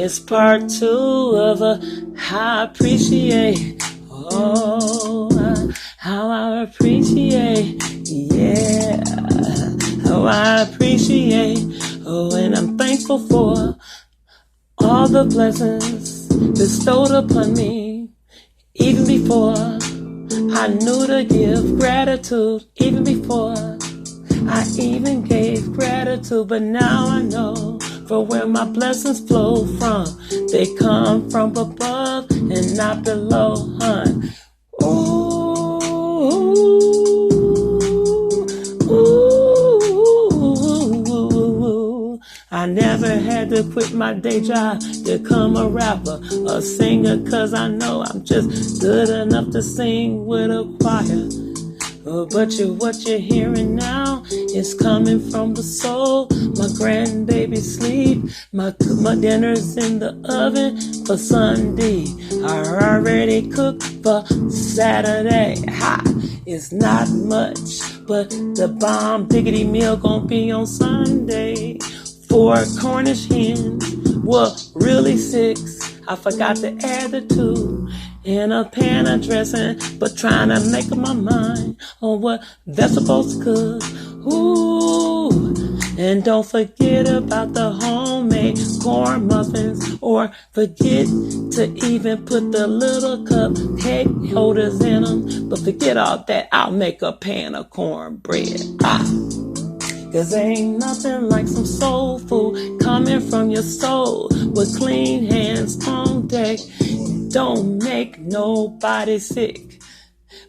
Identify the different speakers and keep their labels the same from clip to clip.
Speaker 1: It's part two of how I appreciate. Oh, how I appreciate. Yeah, how I appreciate. Oh, and I'm thankful for all the blessings bestowed upon me. Even before I knew to give gratitude. Even before I even gave gratitude. But now I know for where my blessings flow from. They come from above and not below, hun. Ooh, ooh, I never had to quit my day job to become a rapper, a singer, cause I know I'm just good enough to sing with a choir. But what you're hearing now is coming from the soul. My grandbaby sleep, my dinner's in the oven for Sunday. I already cooked for Saturday. Ha! It's not much, but the bomb diggity meal gon' be on Sunday. 4 Cornish hens, well, really 6. I forgot to add the 2 in a pan of dressing, but trying to make up my mind on what they're supposed to cook. Ooh, and don't forget about the homemade corn muffins, or forget to even put the little cupcake holders in them. But forget all that, I'll make a pan of cornbread. Cause ain't nothing like some soul food coming from your soul with clean hands on deck. Don't make nobody sick.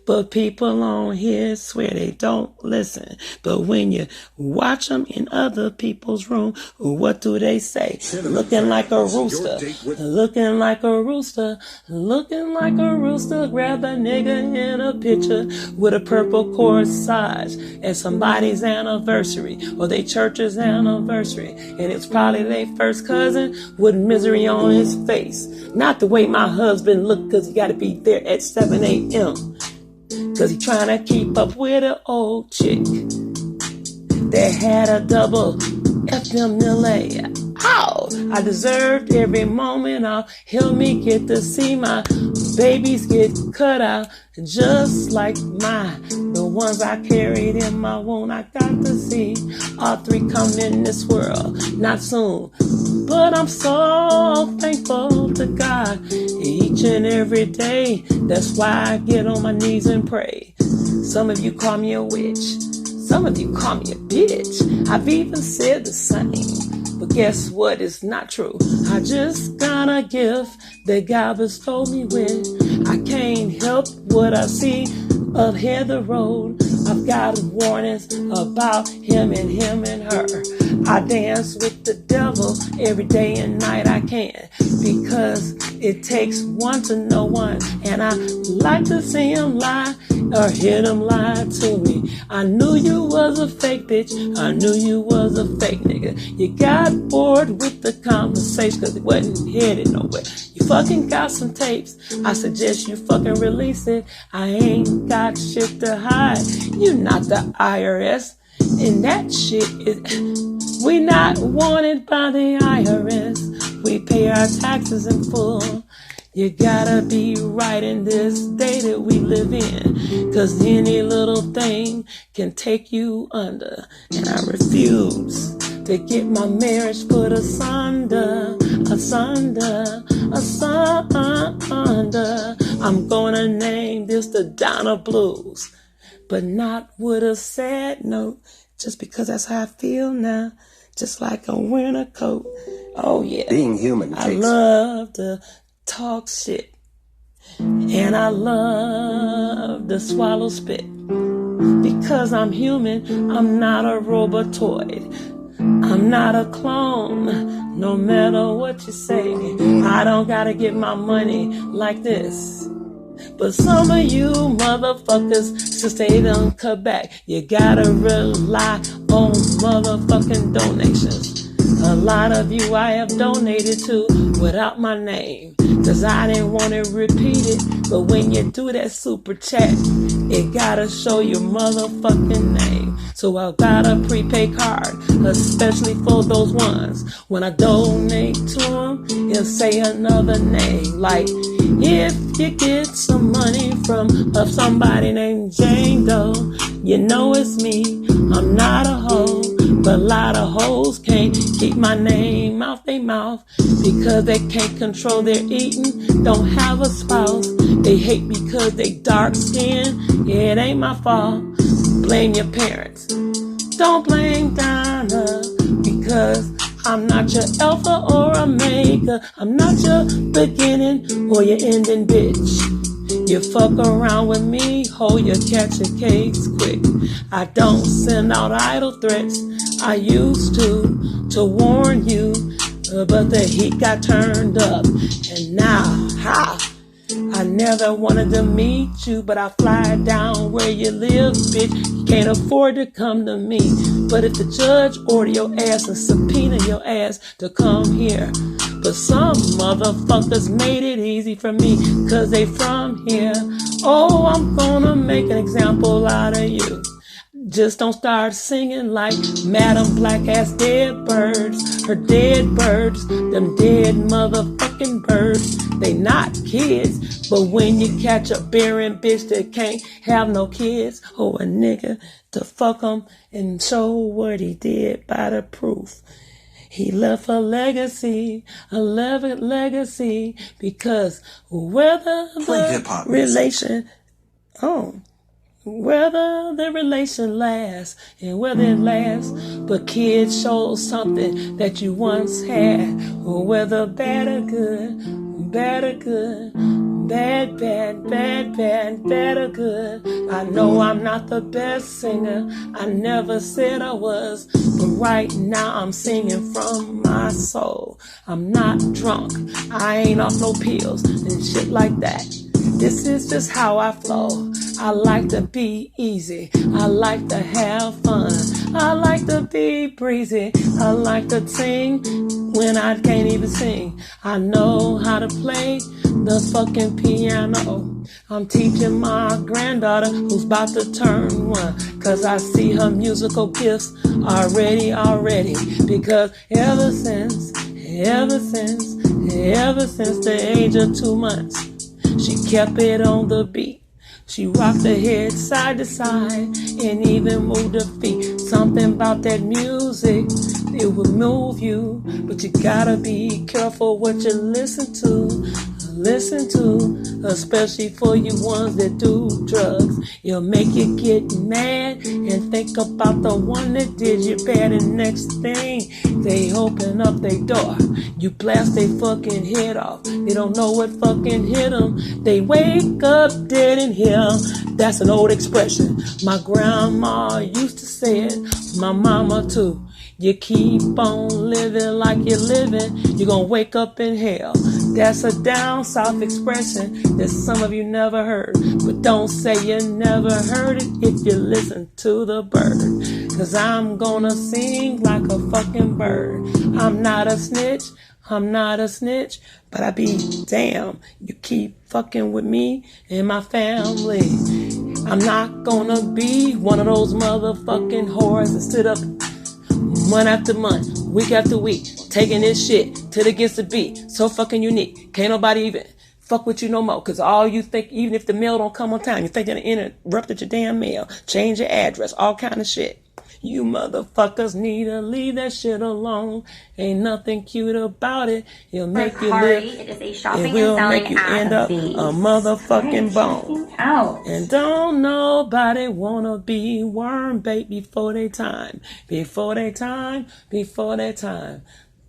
Speaker 1: But people on here swear they don't listen. But when you watch them in other people's room, what do they say? Looking like a rooster, looking like a rooster, looking like a rooster. Grab a nigga in a picture with a purple corsage at somebody's anniversary or they church's anniversary. And it's probably their first cousin with misery on his face. Not the way my husband look, cause he gotta be there at 7 a.m. Cause he trying to keep up with an old chick that had a double FMLA. Ow! I deserved every moment off. Help me get to see my babies get cut out just like mine. The ones I carried in my womb, I got to see all 3 come in this world. Not soon, but I'm so thankful to God each and every day. That's why I get on my knees and pray. Some of you call me a witch. Some of you call me a bitch. I've even said the same. But guess what? It's not true. I just got a gift that God bestowed me with. I can't help what I see ahead the road. I've got warnings about him and her. I dance with the devil every day and night I can, because it takes one to know one, and I like to see him lie or hear him lie to me. I knew you was a fake bitch. I knew you was a fake nigga. You got bored with the conversation cause it wasn't headed nowhere. You fucking got some tapes. I suggest you fucking release it. I ain't got shit to hide. You not the IRS. And that shit is... We not wanted by the IRS. We pay our taxes in full. You gotta be right in this day that we live in, cause any little thing can take you under. And I refuse to get my marriage put asunder. I'm gonna name this the Donna Blues, but not with a sad note, just because that's how I feel now. Just like a winter coat. Oh yeah.
Speaker 2: Being human
Speaker 1: I love to talk shit. And I love to swallow spit. Because I'm human, I'm not a robotoid. I'm not a clone, no matter what you say. I don't gotta get my money like this. But some of you motherfuckers, since they don't cut back, you gotta rely on motherfucking donations. A lot of you I have donated to without my name, cause I didn't want to repeat it. But when you do that super chat, it gotta show your motherfucking name. So I got a prepaid card, especially for those ones. When I donate to them, it'll say another name. Like, if you get some money from somebody named Jane Doe, you know it's me. I'm not a hoe, but a lot of hoes can't keep my name out their mouth because they can't control their eating, don't have a spouse. They hate because they dark skin. Yeah, it ain't my fault. Blame your parents. Don't blame Donna because I'm not your alpha or omega. I'm not your beginning or your ending, bitch. You fuck around with me, ho, you catch a case quick. I don't send out idle threats. I used to warn you, but the heat got turned up. And now, I never wanted to meet you, but I fly down where you live, bitch. You can't afford to come to me. But if the judge order your ass and subpoena your ass to come here. But some motherfuckers made it easy for me, cause they from here. Oh, I'm gonna make an example out of you. Just don't start singing like Madam Black ass dead birds. Her dead birds, them dead motherfucking birds. They not kids, but when you catch a barren bitch that can't have no kids, or a nigga to fuck 'em and show what he did by the proof. He left a legacy, because whether the relation, whether the relation lasts and whether it lasts, but kids show something that you once had, or whether bad or good, bad or good, bad, bad, bad, bad, bad or good. I know I'm not the best singer, I never said I was, but right now I'm singing from my soul. I'm not drunk, I ain't off no pills and shit like that. This is just how I flow. I like to be easy. I like to have fun. I like to be breezy. I like to sing when I can't even sing. I know how to play the fucking piano. I'm teaching my granddaughter who's about to turn 1, cause I see her musical gifts already. Because ever since the age of 2 months, she kept it on the beat. She rocked her head side to side and even moved her feet. Something about that music, it will move you. But you gotta be careful what you listen to, especially for you ones that do drugs. It'll make you get mad and think about the one that did you bad. And next thing, they open up their door. You blast their fucking head off. They don't know what fucking hit them. They wake up dead in here. That's an old expression. My grandma used to say it. My mama too. You keep on living like you're living, you're gonna wake up in hell. That's a down south expression that some of you never heard. But don't say you never heard it if you listen to the bird. Cause I'm gonna sing like a fucking bird. I'm not a snitch, but I be damn, you keep fucking with me and my family. I'm not gonna be one of those motherfucking whores that sit up month after month, week after week, taking this shit till it gets the beat. So fucking unique. Can't nobody even fuck with you no more. Cause all you think, even if the mail don't come on time, you think they interrupted your damn mail, change your address, all kind of shit. You motherfuckers need to leave that shit alone. Ain't nothing cute about it. It'll make you live. It will make you end up a motherfucking bone. And don't nobody wanna be worm bait before they time.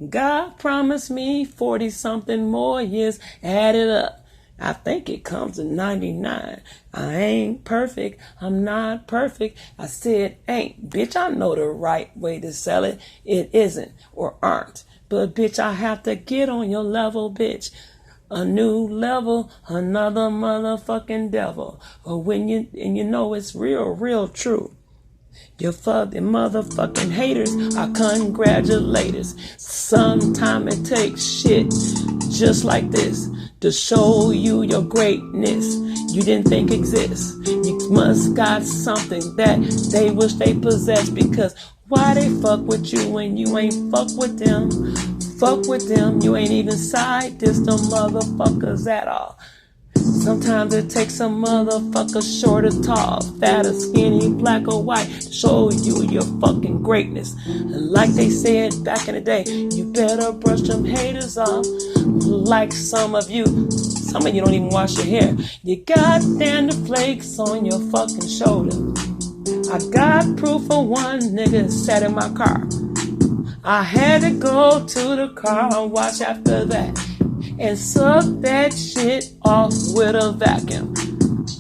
Speaker 1: God promised me 40 something more years added up. I think it comes to 99. I ain't perfect. I'm not perfect. I said ain't. Bitch, I know the right way to sell it. It isn't or aren't. But bitch, I have to get on your level, bitch. A new level, another motherfucking devil. Or when you know it's real true. Your fucking motherfucking haters are congratulators. Sometime it takes shit just like this, to show you your greatness you didn't think exists. You must got something that they wish they possessed, because why they fuck with you when you ain't fuck with them? Fuck with them, you ain't even side diss them motherfuckers at all. Sometimes it takes a motherfucker short or tall, fat or skinny, black or white, to show you your fucking greatness. And like they said back in the day, you better brush them haters off. Like some of you don't even wash your hair. You got damn the flakes on your fucking shoulder. I got proof of one nigga sat in my car. I had to go to the car and watch after that and suck that shit off with a vacuum.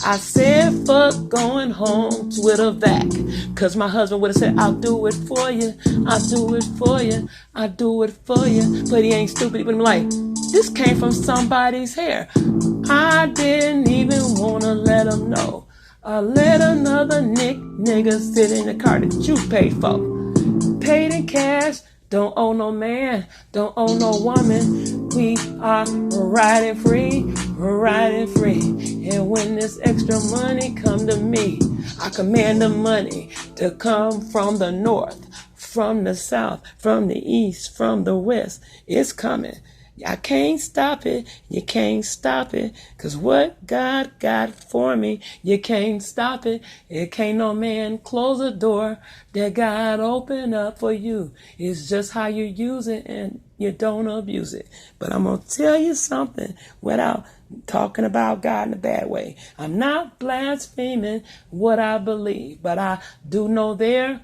Speaker 1: I said fuck going home with a vac, cause my husband would have said I'll do it for you, I'll do it for you, I'll do it for you. But he ain't stupid, he would be like, this came from somebody's hair. I didn't even wanna let him know. I let another nigga sit in the car that you paid for. Paid in cash, don't owe no man, don't owe no woman. We are riding free, we're riding free. And when this extra money come to me, I command the money to come from the north, from the south, from the east, from the west. It's coming. I can't stop it, you can't stop it, cause what God got for me, you can't stop it. It can't no man close a door that God opened up for you. It's just how you use it and you don't abuse it. But I'm gonna tell you something without talking about God in a bad way. I'm not blaspheming what I believe, but I do know there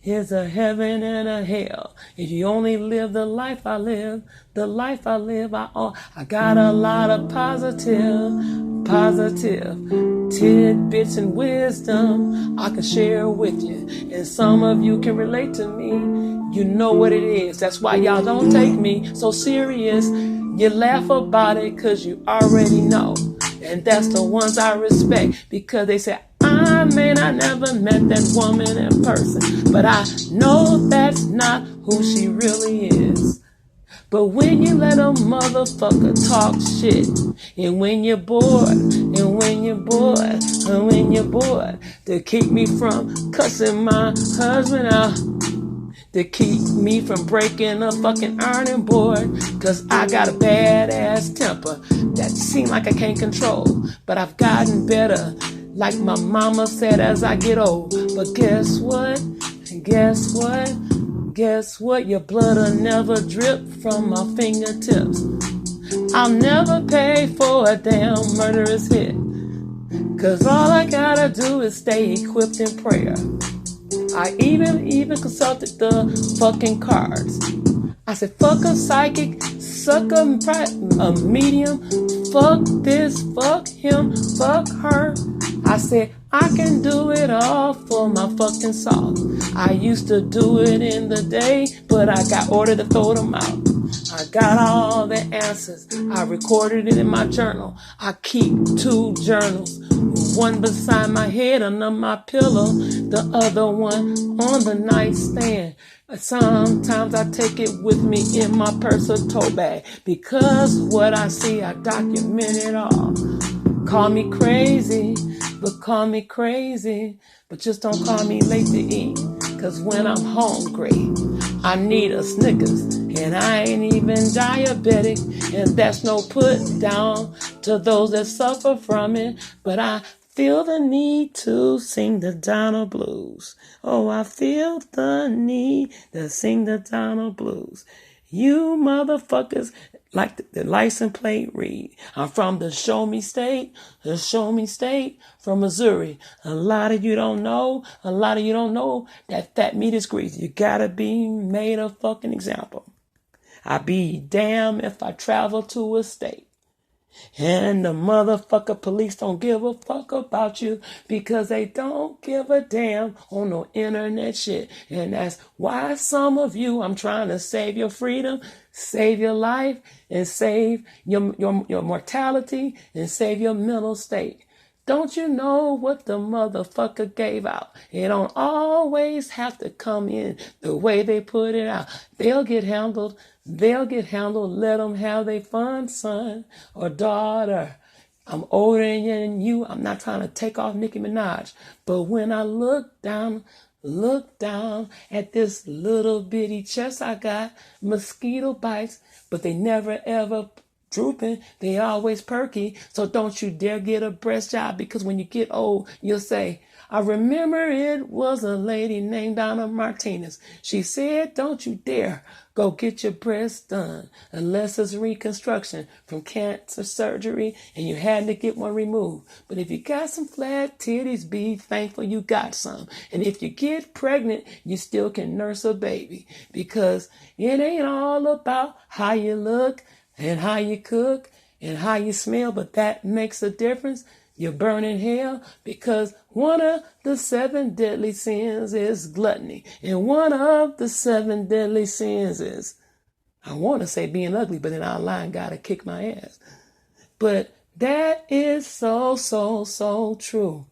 Speaker 1: is a heaven and a hell. If you only live the life I live, I got a lot of positive tidbits and wisdom I can share with you. And some of you can relate to me. You know what it is. That's why y'all don't take me so serious. You laugh about it cause you already know. And that's the ones I respect, because they say, I never met that woman in person, but I know that's not who she really is. But when you let a motherfucker talk shit, and when you're bored, to keep me from cussing my husband out, to keep me from breaking a fucking ironing board, cause I got a badass temper that seem like I can't control, but I've gotten better, like my mama said, as I get old. But guess what? Your blood'll never drip from my fingertips. I'll never pay for a damn murderous hit, cause all I gotta do is stay equipped in prayer. I even consulted the fucking cards. I said, fuck a psychic, suck a medium, fuck this, fuck him, fuck her. I said, I can do it all for my fucking salt. I used to do it in the day, but I got ordered to throw them out. I got all the answers. I recorded it in my journal. I keep 2 journals. One beside my head under my pillow, the other one on the nightstand. Sometimes I take it with me in my purse or tote bag, because what I see, I document it all. Call me crazy, but just don't call me late to eat, cause when I'm hungry, I need a Snickers, and I ain't even diabetic, and that's no put down to those that suffer from it, but I feel the need to sing the Donald Blues. Oh, I feel the need to sing the Donald Blues. You motherfuckers, like the license plate read, I'm from the show me state from Missouri. A lot of you don't know that fat meat is greasy. You gotta be made a fucking example. I be damned if I travel to a state and the motherfucker police don't give a fuck about you, because they don't give a damn on no internet shit. And that's why some of you, I'm trying to save your freedom, save your life, and save your mortality, and save your mental state. Don't you know what the motherfucker gave out? It don't always have to come in the way they put it out. They'll get handled. They'll get handled. Let them have their fun, son or daughter. I'm older than you. I'm not trying to take off Nicki Minaj. But when I look down at this little bitty chest I got, mosquito bites, but they never ever drooping. They always perky. So don't you dare get a breast job, because when you get old, you'll say, I remember it was a lady named Donna Martinez. She said, don't you dare go get your breasts done unless it's reconstruction from cancer surgery and you had to get one removed. But if you got some flat titties, be thankful you got some. And if you get pregnant, you still can nurse a baby, because it ain't all about how you look and how you cook and how you smell, but that makes a difference. You're burning hell, because one of the 7 deadly sins is gluttony. And one of the 7 deadly sins is, I want to say being ugly, but then our line got to kick my ass. But that is so true.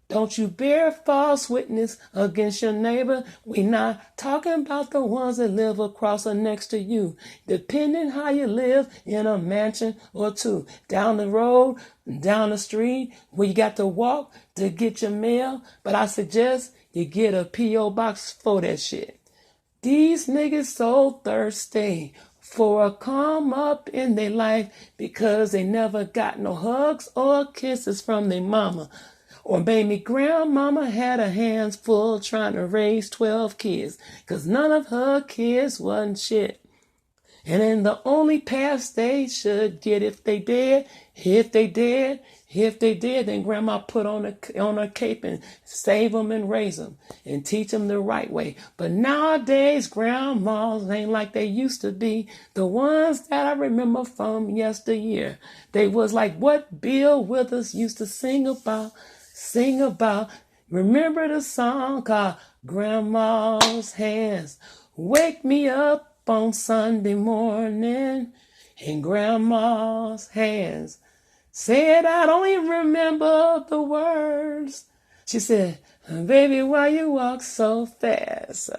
Speaker 1: Don't you bear false witness against your neighbor. We're not talking about the ones that live across or next to you. Depending how you live in a mansion or two. Down the road, down the street, where you got to walk to get your mail. But I suggest you get a P.O. box for that shit. These niggas so thirsty for a come up in their life because they never got no hugs or kisses from their mama. Or maybe grandmama had her hands full trying to raise 12 kids, because none of her kids wasn't shit. And then the only pass they should get if they did, then grandma put on a cape and save them and raise them and teach them the right way. But nowadays, grandmas ain't like they used to be. The ones that I remember from yesteryear, they was like what Bill Withers used to sing about. Remember the song called Grandma's Hands? Wake me up on Sunday morning in Grandma's hands. Said I don't even remember the words. She said, baby, why you walk so fast?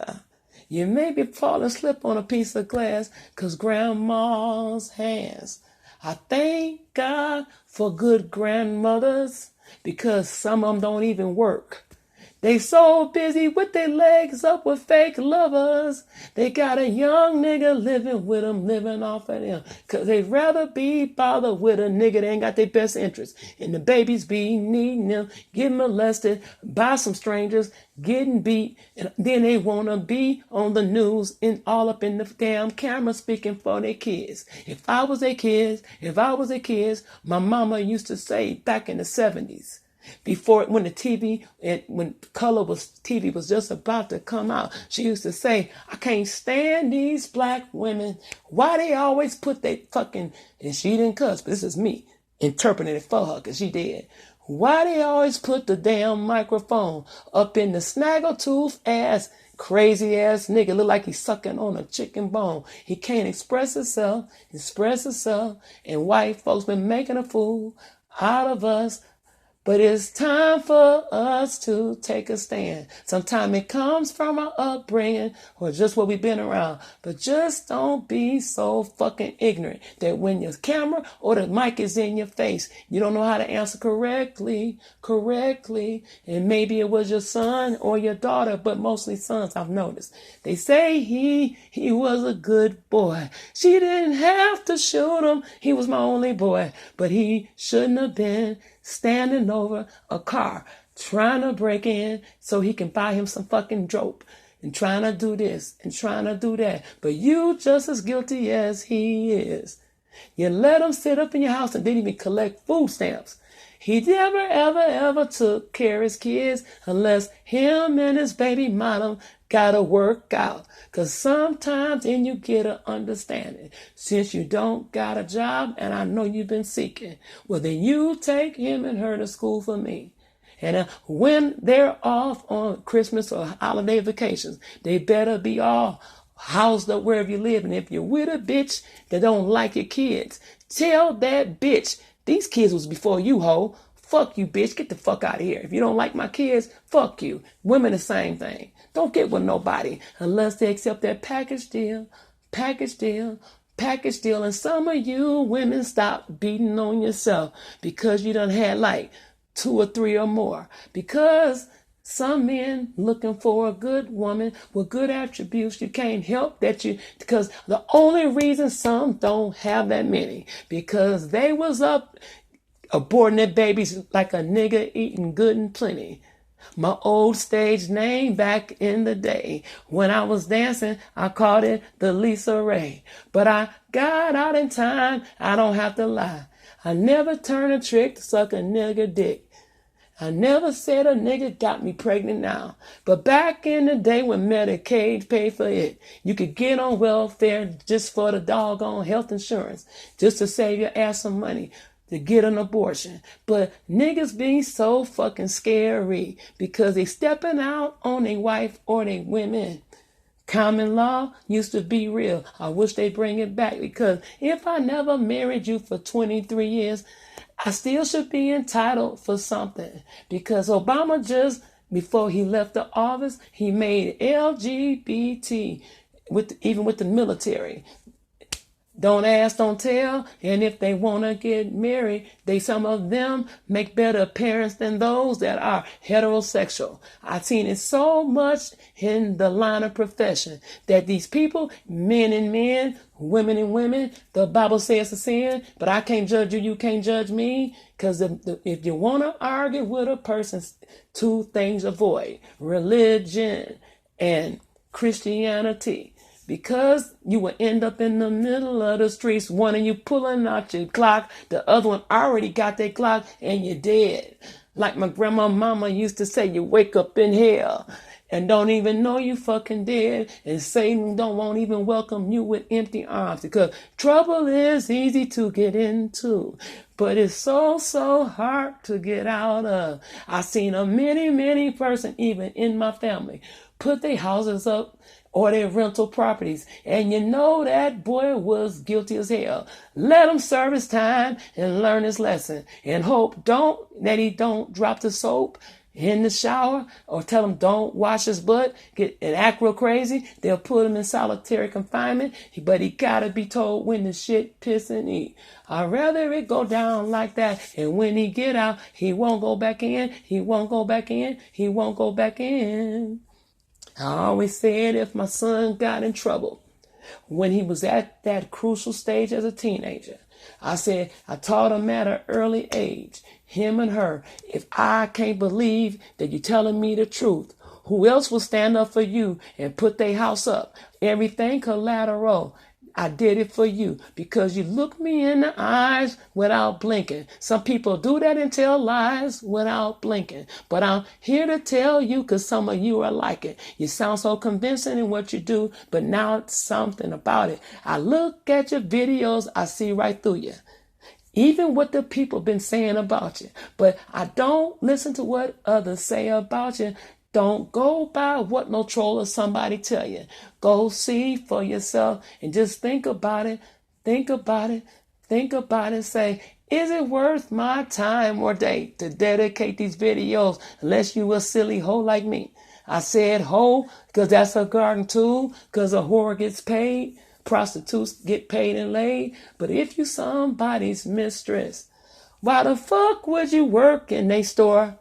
Speaker 1: You maybe fall and slip on a piece of glass, 'cause Grandma's hands. I thank God for good grandmothers, because some of them don't even work. They so busy with their legs up with fake lovers. They got a young nigga living with them, living off of them. 'Cause they'd rather be bothered with a nigga that ain't got their best interest. And the babies be needing them, getting molested by some strangers, getting beat. And then they want to be on the news and all up in the damn camera speaking for their kids. If I was their kids, my mama used to say back in the 70s, before, when the TV and when TV was just about to come out, she used to say, I can't stand these black women. Why they always put they fucking, and she didn't cuss, but this is me interpreting it for her, because she did. Why they always put the damn microphone up in the snaggletooth ass, crazy ass nigga, look like he's sucking on a chicken bone. He can't express himself, and white folks been making a fool out of us. But it's time for us to take a stand. Sometimes it comes from our upbringing or just what we've been around. But just don't be so fucking ignorant that when your camera or the mic is in your face, you don't know how to answer correctly. And maybe it was your son or your daughter, but mostly sons, I've noticed. They say he was a good boy. She didn't have to shoot him. He was my only boy. But he shouldn't have been standing over a car trying to break in so he can buy him some fucking dope, and trying to do this and trying to do that. But you just as guilty as he is. You let him sit up in your house and didn't even collect food stamps. He never, ever took care of his kids unless him and his baby mama gotta work out. 'Cause sometimes then you get an understanding. Since you don't got a job, and I know you've been seeking, well then you take him and her to school for me. And when they're off on Christmas or holiday vacations, they better be all housed up wherever you live. And if you're with a bitch that don't like your kids, tell that bitch, these kids was before you, ho. fuck you, bitch. Get the fuck out of here. If you don't like my kids, fuck you. Women, the same thing. Don't get with nobody unless they accept that package deal. Package deal. Package deal. And some of you women stop beating on yourself because you done had like 2 or 3 or more. Because some men looking for a good woman with good attributes, you can't help that because the only reason some don't have that many, because they was up aborting their babies like a nigga eating good and plenty. My old stage name back in the day, when I was dancing, I called it the Lisa Ray. But I got out in time, I don't have to lie. I never turned a trick to suck a nigga dick. I never said a nigga got me pregnant now. But back in the day when Medicaid paid for it, you could get on welfare just for the doggone health insurance, just to save your ass some money to get an abortion. But niggas be so fucking scary because they stepping out on their wife or their women. Common law used to be real. I wish they bring it back, because if I never married you for 23 years, I still should be entitled for something. Because Obama just, before he left the office, he made LGBT, even with the military. Don't ask, don't tell. And if they want to get married, some of them make better parents than those that are heterosexual. I've seen it so much in the line of profession that these people, men and men, women and women, the Bible says it's a sin, but I can't judge you, you can't judge me. Because if you want to argue with a person, 2 things avoid: religion and Christianity. Because you will end up in the middle of the streets, one of you pulling out your clock, the other one already got their clock, and you're dead. Like my grandma mama used to say, you wake up in hell and don't even know you fucking dead, and Satan won't even welcome you with empty arms, because trouble is easy to get into, but it's so hard to get out of. I seen a many person, even in my family, put their houses up or their rental properties, and you know that boy was guilty as hell. Let him serve his time and learn his lesson, and hope that he don't drop the soap in the shower, or tell him don't wash his butt, and act real crazy. They'll put him in solitary confinement, but he gotta be told when to shit, piss, and eat. I'd rather it go down like that, and when he get out, he won't go back in, he won't go back in, he won't go back in. I always said if my son got in trouble when he was at that crucial stage as a teenager, I said I taught him at an early age, him and her, if I can't believe that you're telling me the truth, who else will stand up for you and put their house up? Everything collateral. I did it for you because you look me in the eyes without blinking. Some people do that and tell lies without blinking. But I'm here to tell you, because some of you are like it. You sound so convincing in what you do, but now it's something about it. I look at your videos, I see right through you. Even what the people been saying about you. But I don't listen to what others say about you. Don't go by what no troll or somebody tell you. Go see for yourself and just think about it. Think about it. Think about it. Say, is it worth my time or day to dedicate these videos unless you a silly hoe like me? I said hoe because that's a garden tool, because a whore gets paid. Prostitutes get paid and laid. But if you somebody's mistress, why the fuck would you work in they store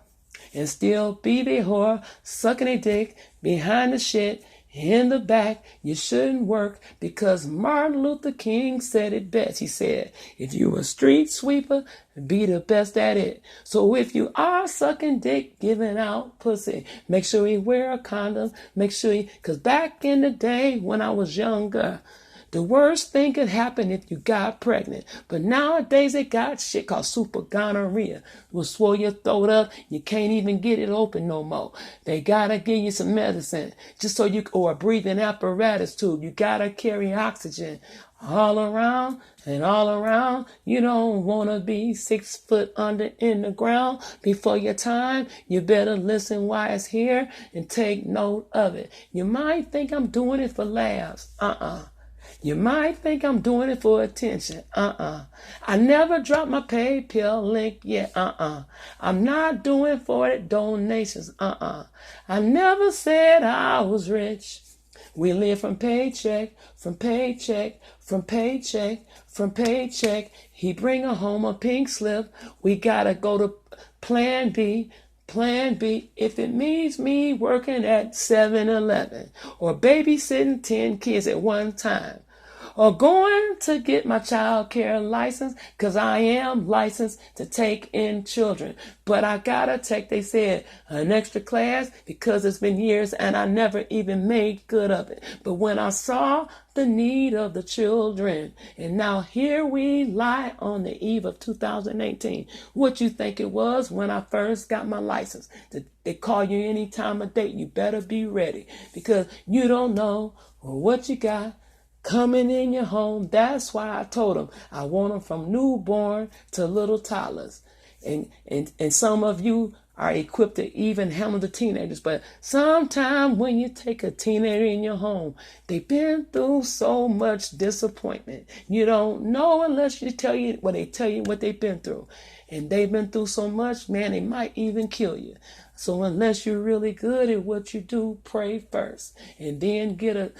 Speaker 1: and still be their whore, sucking a dick behind the shit in the back? You shouldn't work, because Martin Luther King said it best. He said, if you a street sweeper, be the best at it. So if you are sucking dick, giving out pussy, make sure you wear a condom. Make sure because back in the day when I was younger, the worst thing could happen if you got pregnant. But nowadays they got shit called super gonorrhea. Will swell your throat up. You can't even get it open no more. They gotta give you some medicine just so or a breathing apparatus tube. You gotta carry oxygen all around and all around. You don't wanna be 6 foot under in the ground before your time. You better listen while it's here and take note of it. You might think I'm doing it for laughs. You might think I'm doing it for attention. I never dropped my PayPal link yet. I'm not doing for it donations. I never said I was rich. We live from paycheck, from paycheck, from paycheck, from paycheck. He bring her home a pink slip. We gotta go to Plan B. Plan B, if it means me working at 7-Eleven or babysitting 10 kids at one time, or going to get my child care license, because I am licensed to take in children. But I gotta take, they said, an extra class because it's been years and I never even made good of it. But when I saw the need of the children, and now here we lie on the eve of 2018. What you think it was when I first got my license? They call you any time of day. You better be ready, because you don't know what you got coming in your home. That's why I told them I want them from newborn to little toddlers. And some of you are equipped to even handle the teenagers. But sometimes when you take a teenager in your home, they've been through so much disappointment. You don't know unless you tell you what they've been through. And they've been through so much, man, they might even kill you. So unless you're really good at what you do, pray first, and then get a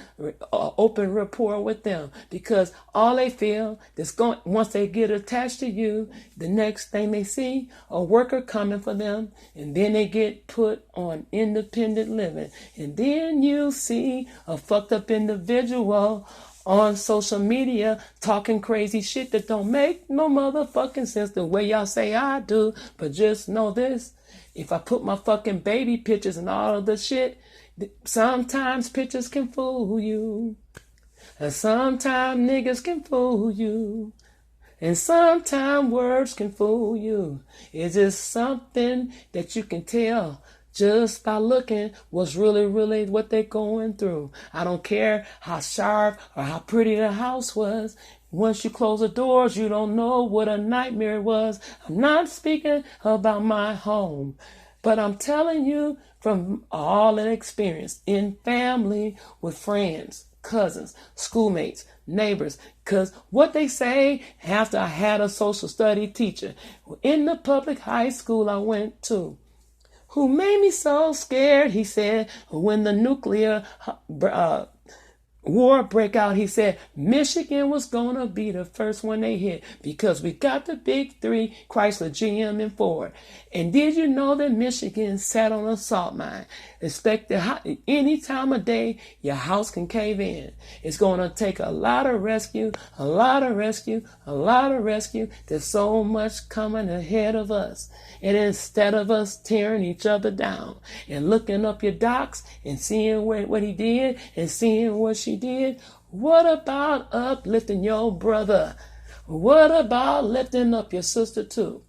Speaker 1: open rapport with them, because all they feel is once they get attached to you, the next thing they see, a worker coming for them, and then they get put on independent living, and then you see a fucked up individual on social media talking crazy shit that don't make no motherfucking sense the way y'all say I do. But just know this. If I put my fucking baby pictures and all of the shit, sometimes pictures can fool you. And sometimes niggas can fool you. And sometimes words can fool you. It's just something that you can tell just by looking what's really what they're going through. I don't care how sharp or how pretty the house was. Once you close the doors, you don't know what a nightmare it was. I'm not speaking about my home, but I'm telling you from all that experience in family, with friends, cousins, schoolmates, neighbors. Because what they say, after I had a social study teacher in the public high school I went to, who made me so scared, he said, when the nuclear war break out, he said Michigan was going to be the first one they hit, because we got the big three, Chrysler, GM, and Ford. And did you know that Michigan sat on a salt mine? Expect any time of day your house can cave in. It's going to take a lot of rescue, a lot of rescue, a lot of rescue. There's so much coming ahead of us. And instead of us tearing each other down and looking up your docs and seeing what he did and seeing what she did, what about uplifting your brother? What about lifting up your sister too?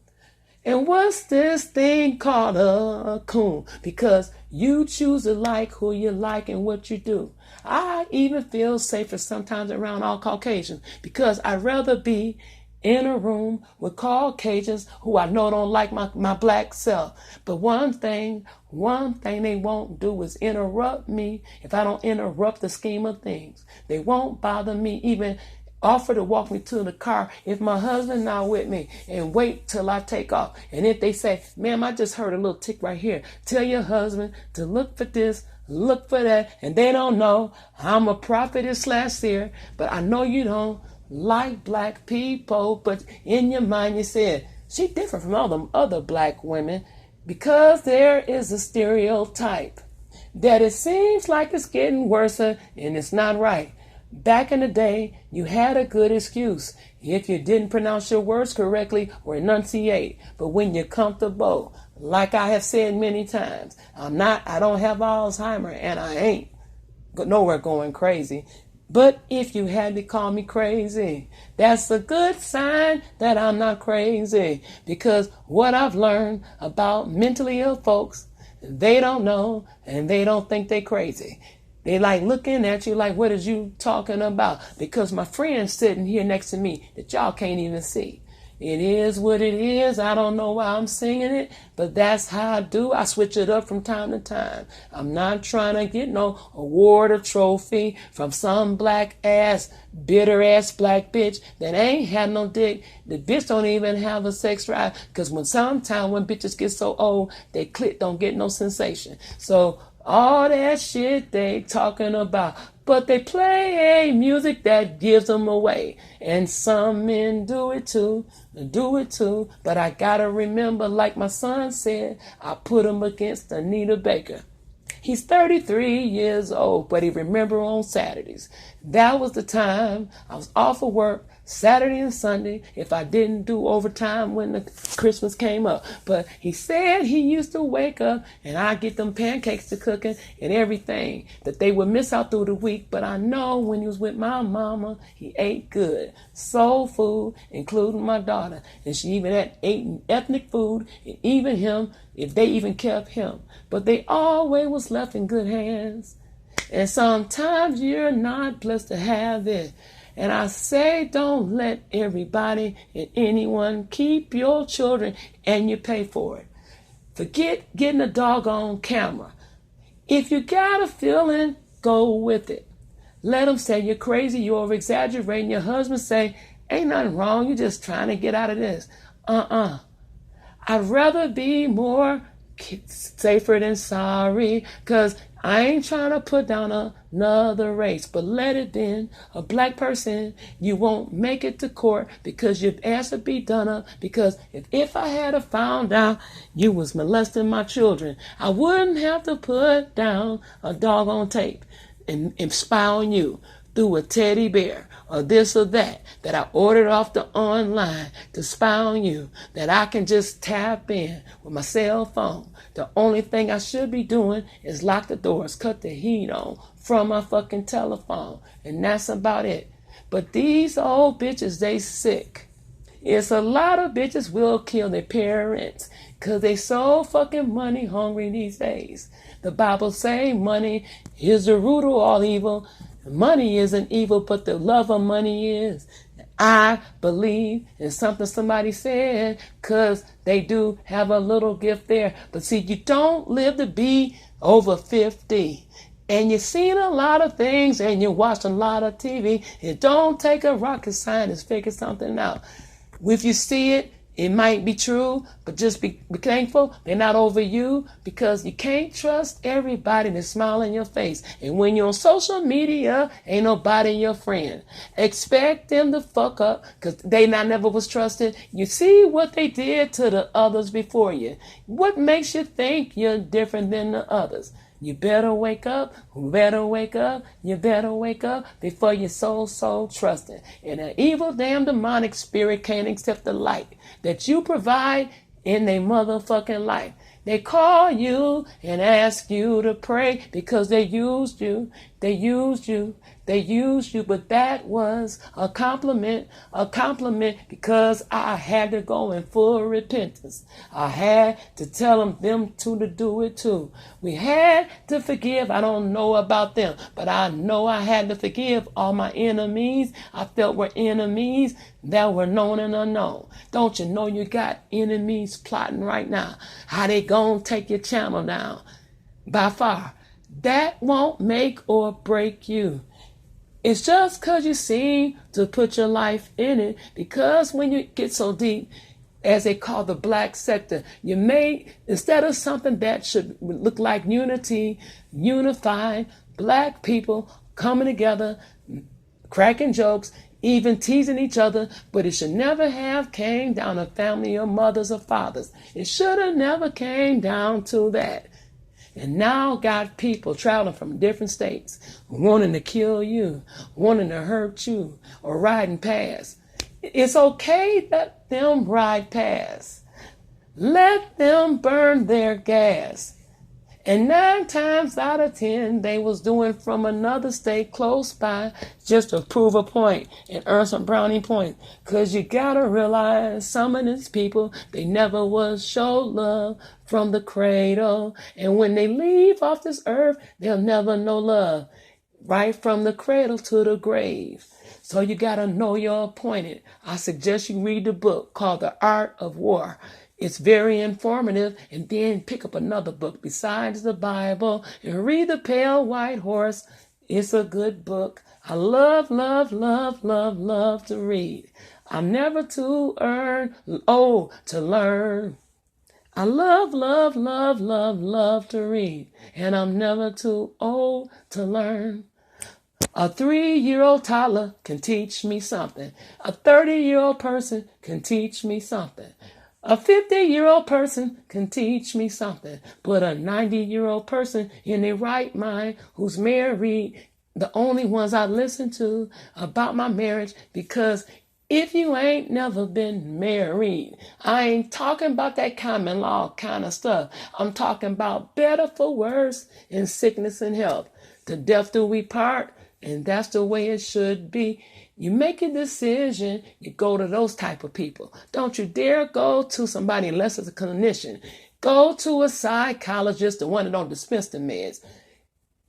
Speaker 1: And what's this thing called a coon? Because you choose to like who you like and what you do. I even feel safer sometimes around all Caucasians, because I'd rather be in a room with Caucasians who I know don't like my black self. But one thing they won't do is interrupt me if I don't interrupt the scheme of things. They won't bother me, even offer to walk me to the car if my husband not with me, and wait till I take off. And if they say, ma'am, I just heard a little tick right here, tell your husband to look for this, look for that. And they don't know I'm a prophetess/seer, but I know you don't like black people, but in your mind you said, she different from all them other black women, because there is a stereotype that it seems like it's getting worse, and it's not right. Back in the day, you had a good excuse if you didn't pronounce your words correctly or enunciate. But when you're comfortable, like I have said many times, I don't have Alzheimer's, and I ain't nowhere going crazy. But if you had to call me crazy, that's a good sign that I'm not crazy. Because what I've learned about mentally ill folks, they don't know and they don't think they're crazy. They like looking at you like, what is you talking about? Because my friend's sitting here next to me that y'all can't even see. It is what it is. I don't know why I'm singing it, but that's how I do. I switch it up from time to time. I'm not trying to get no award or trophy from some black ass, bitter ass black bitch that ain't had no dick. The bitch don't even have a sex drive, because when bitches get so old, they clit don't get no sensation. So all that shit they talking about, but they play music that gives them away. And some men do it too, but I gotta remember, like my son said, I put him against Anita Baker. He's 33 years old, but he remember on Saturdays. That was the time I was off of work, Saturday and Sunday, if I didn't do overtime when the Christmas came up. But he said he used to wake up and I get them pancakes to cooking and everything that they would miss out through the week. But I know when he was with my mama, he ate good. Soul food, including my daughter. And she even had ate ethnic food, and even him, if they even kept him. But they always was left in good hands. And sometimes you're not blessed to have it. And I say, don't let everybody and anyone keep your children, and you pay for it. Forget getting a doggone camera. If you got a feeling, go with it. Let them say you're crazy, you're over-exaggerating. Your husband say, ain't nothing wrong, you're just trying to get out of this. I'd rather be more safer than sorry, because I ain't trying to put down another race, but let it been a black person. You won't make it to court because your ass would be done up. Because if I had found out you was molesting my children, I wouldn't have to put down a doggone tape and spy on you through a teddy bear or this or that I ordered off the online to spy on you, that I can just tap in with my cell phone. The only thing I should be doing is lock the doors, cut the heat on from my fucking telephone, and that's about it. But these old bitches, they sick. It's a lot of bitches will kill their parents because they so fucking money hungry these days. The Bible say money is the root of all evil. Money isn't evil, but the love of money is. I believe in something somebody said, because they do have a little gift there. But see, you don't live to be over 50. And you've seen a lot of things and you watch a lot of TV. It don't take a rocket scientist to figure something out. If you see it, it might be true, but just be thankful they're not over you, because you can't trust everybody to smile in your face. And when you're on social media, ain't nobody your friend. Expect them to fuck up, because they never was trusted. You see what they did to the others before you. What makes you think you're different than the others? You better wake up, you better wake up before you're so trusting. And an evil, damn demonic spirit can't accept the light that you provide in their motherfucking life. They call you and ask you to pray because they used you, but that was a compliment because I had to go in full repentance. I had to tell them to do it too. We had to forgive. I don't know about them, but I know I had to forgive all my enemies I felt were enemies that were known and unknown. Don't you know you got enemies plotting right now? How they gonna take your channel down? By far. That won't make or break you. It's just because you seem to put your life in it, because when you get so deep, as they call the black sector, you may, instead of something that should look like unity, unifying black people coming together, cracking jokes, even teasing each other, but it should never have came down to family or mothers or fathers. It should have never came down to that. And now got people traveling from different states, wanting to kill you, wanting to hurt you, or riding past. It's okay, let them ride past. Let them burn their gas. And 9 times out of 10, they was doing from another state close by just to prove a point and earn some brownie points. Because you got to realize some of these people, they never was show love from the cradle. And when they leave off this earth, they'll never know love. Right from the cradle to the grave. So you got to know you're appointed. I suggest you read the book called The Art of War. It's very informative. And then pick up another book besides the Bible and read The Pale White Horse. It's a good book. I love, love, love, love, love to read. I'm never too old to learn. I love, love, love, love, love to read. And I'm never too old to learn. A 3-year-old toddler can teach me something. A 30-year-old person can teach me something. A 50-year-old person can teach me something. But a 90-year-old person in their right mind who's married, the only ones I listen to about my marriage, because if you ain't never been married, I ain't talking about that common law kind of stuff. I'm talking about better for worse in sickness and health. To death do we part, and that's the way it should be. You make a decision, you go to those type of people. Don't you dare go to somebody unless it's a clinician. Go to a psychologist, the one that don't dispense the meds.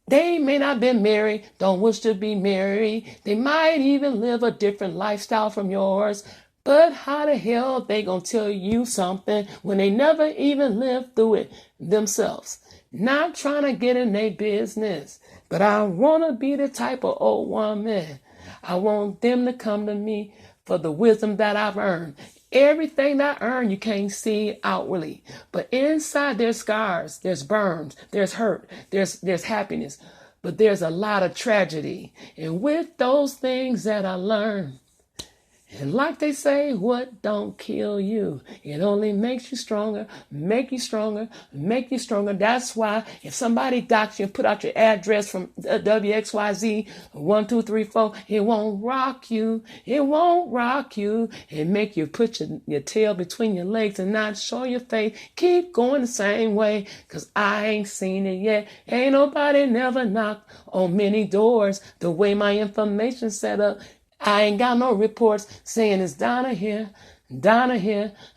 Speaker 1: They may not have been married, don't wish to be married. They might even live a different lifestyle from yours. But how the hell they gonna tell you something when they never even lived through it themselves? Not trying to get in their business, but I want to be the type of old woman. I want them to come to me for the wisdom that I've earned. Everything that I earn, you can't see outwardly. But inside there's scars, there's burns, there's hurt, there's happiness. But there's a lot of tragedy. And with those things that I learned, and like they say, what don't kill you? It only makes you stronger, make you stronger, make you stronger. That's why if somebody docks you and put out your address from WXYZ 1234, it won't rock you. It won't rock you. It make you put your tail between your legs and not show your face. Keep going the same way, because I ain't seen it yet. Ain't nobody never knocked on many doors the way my information set up. I ain't got no reports saying it's Donna here,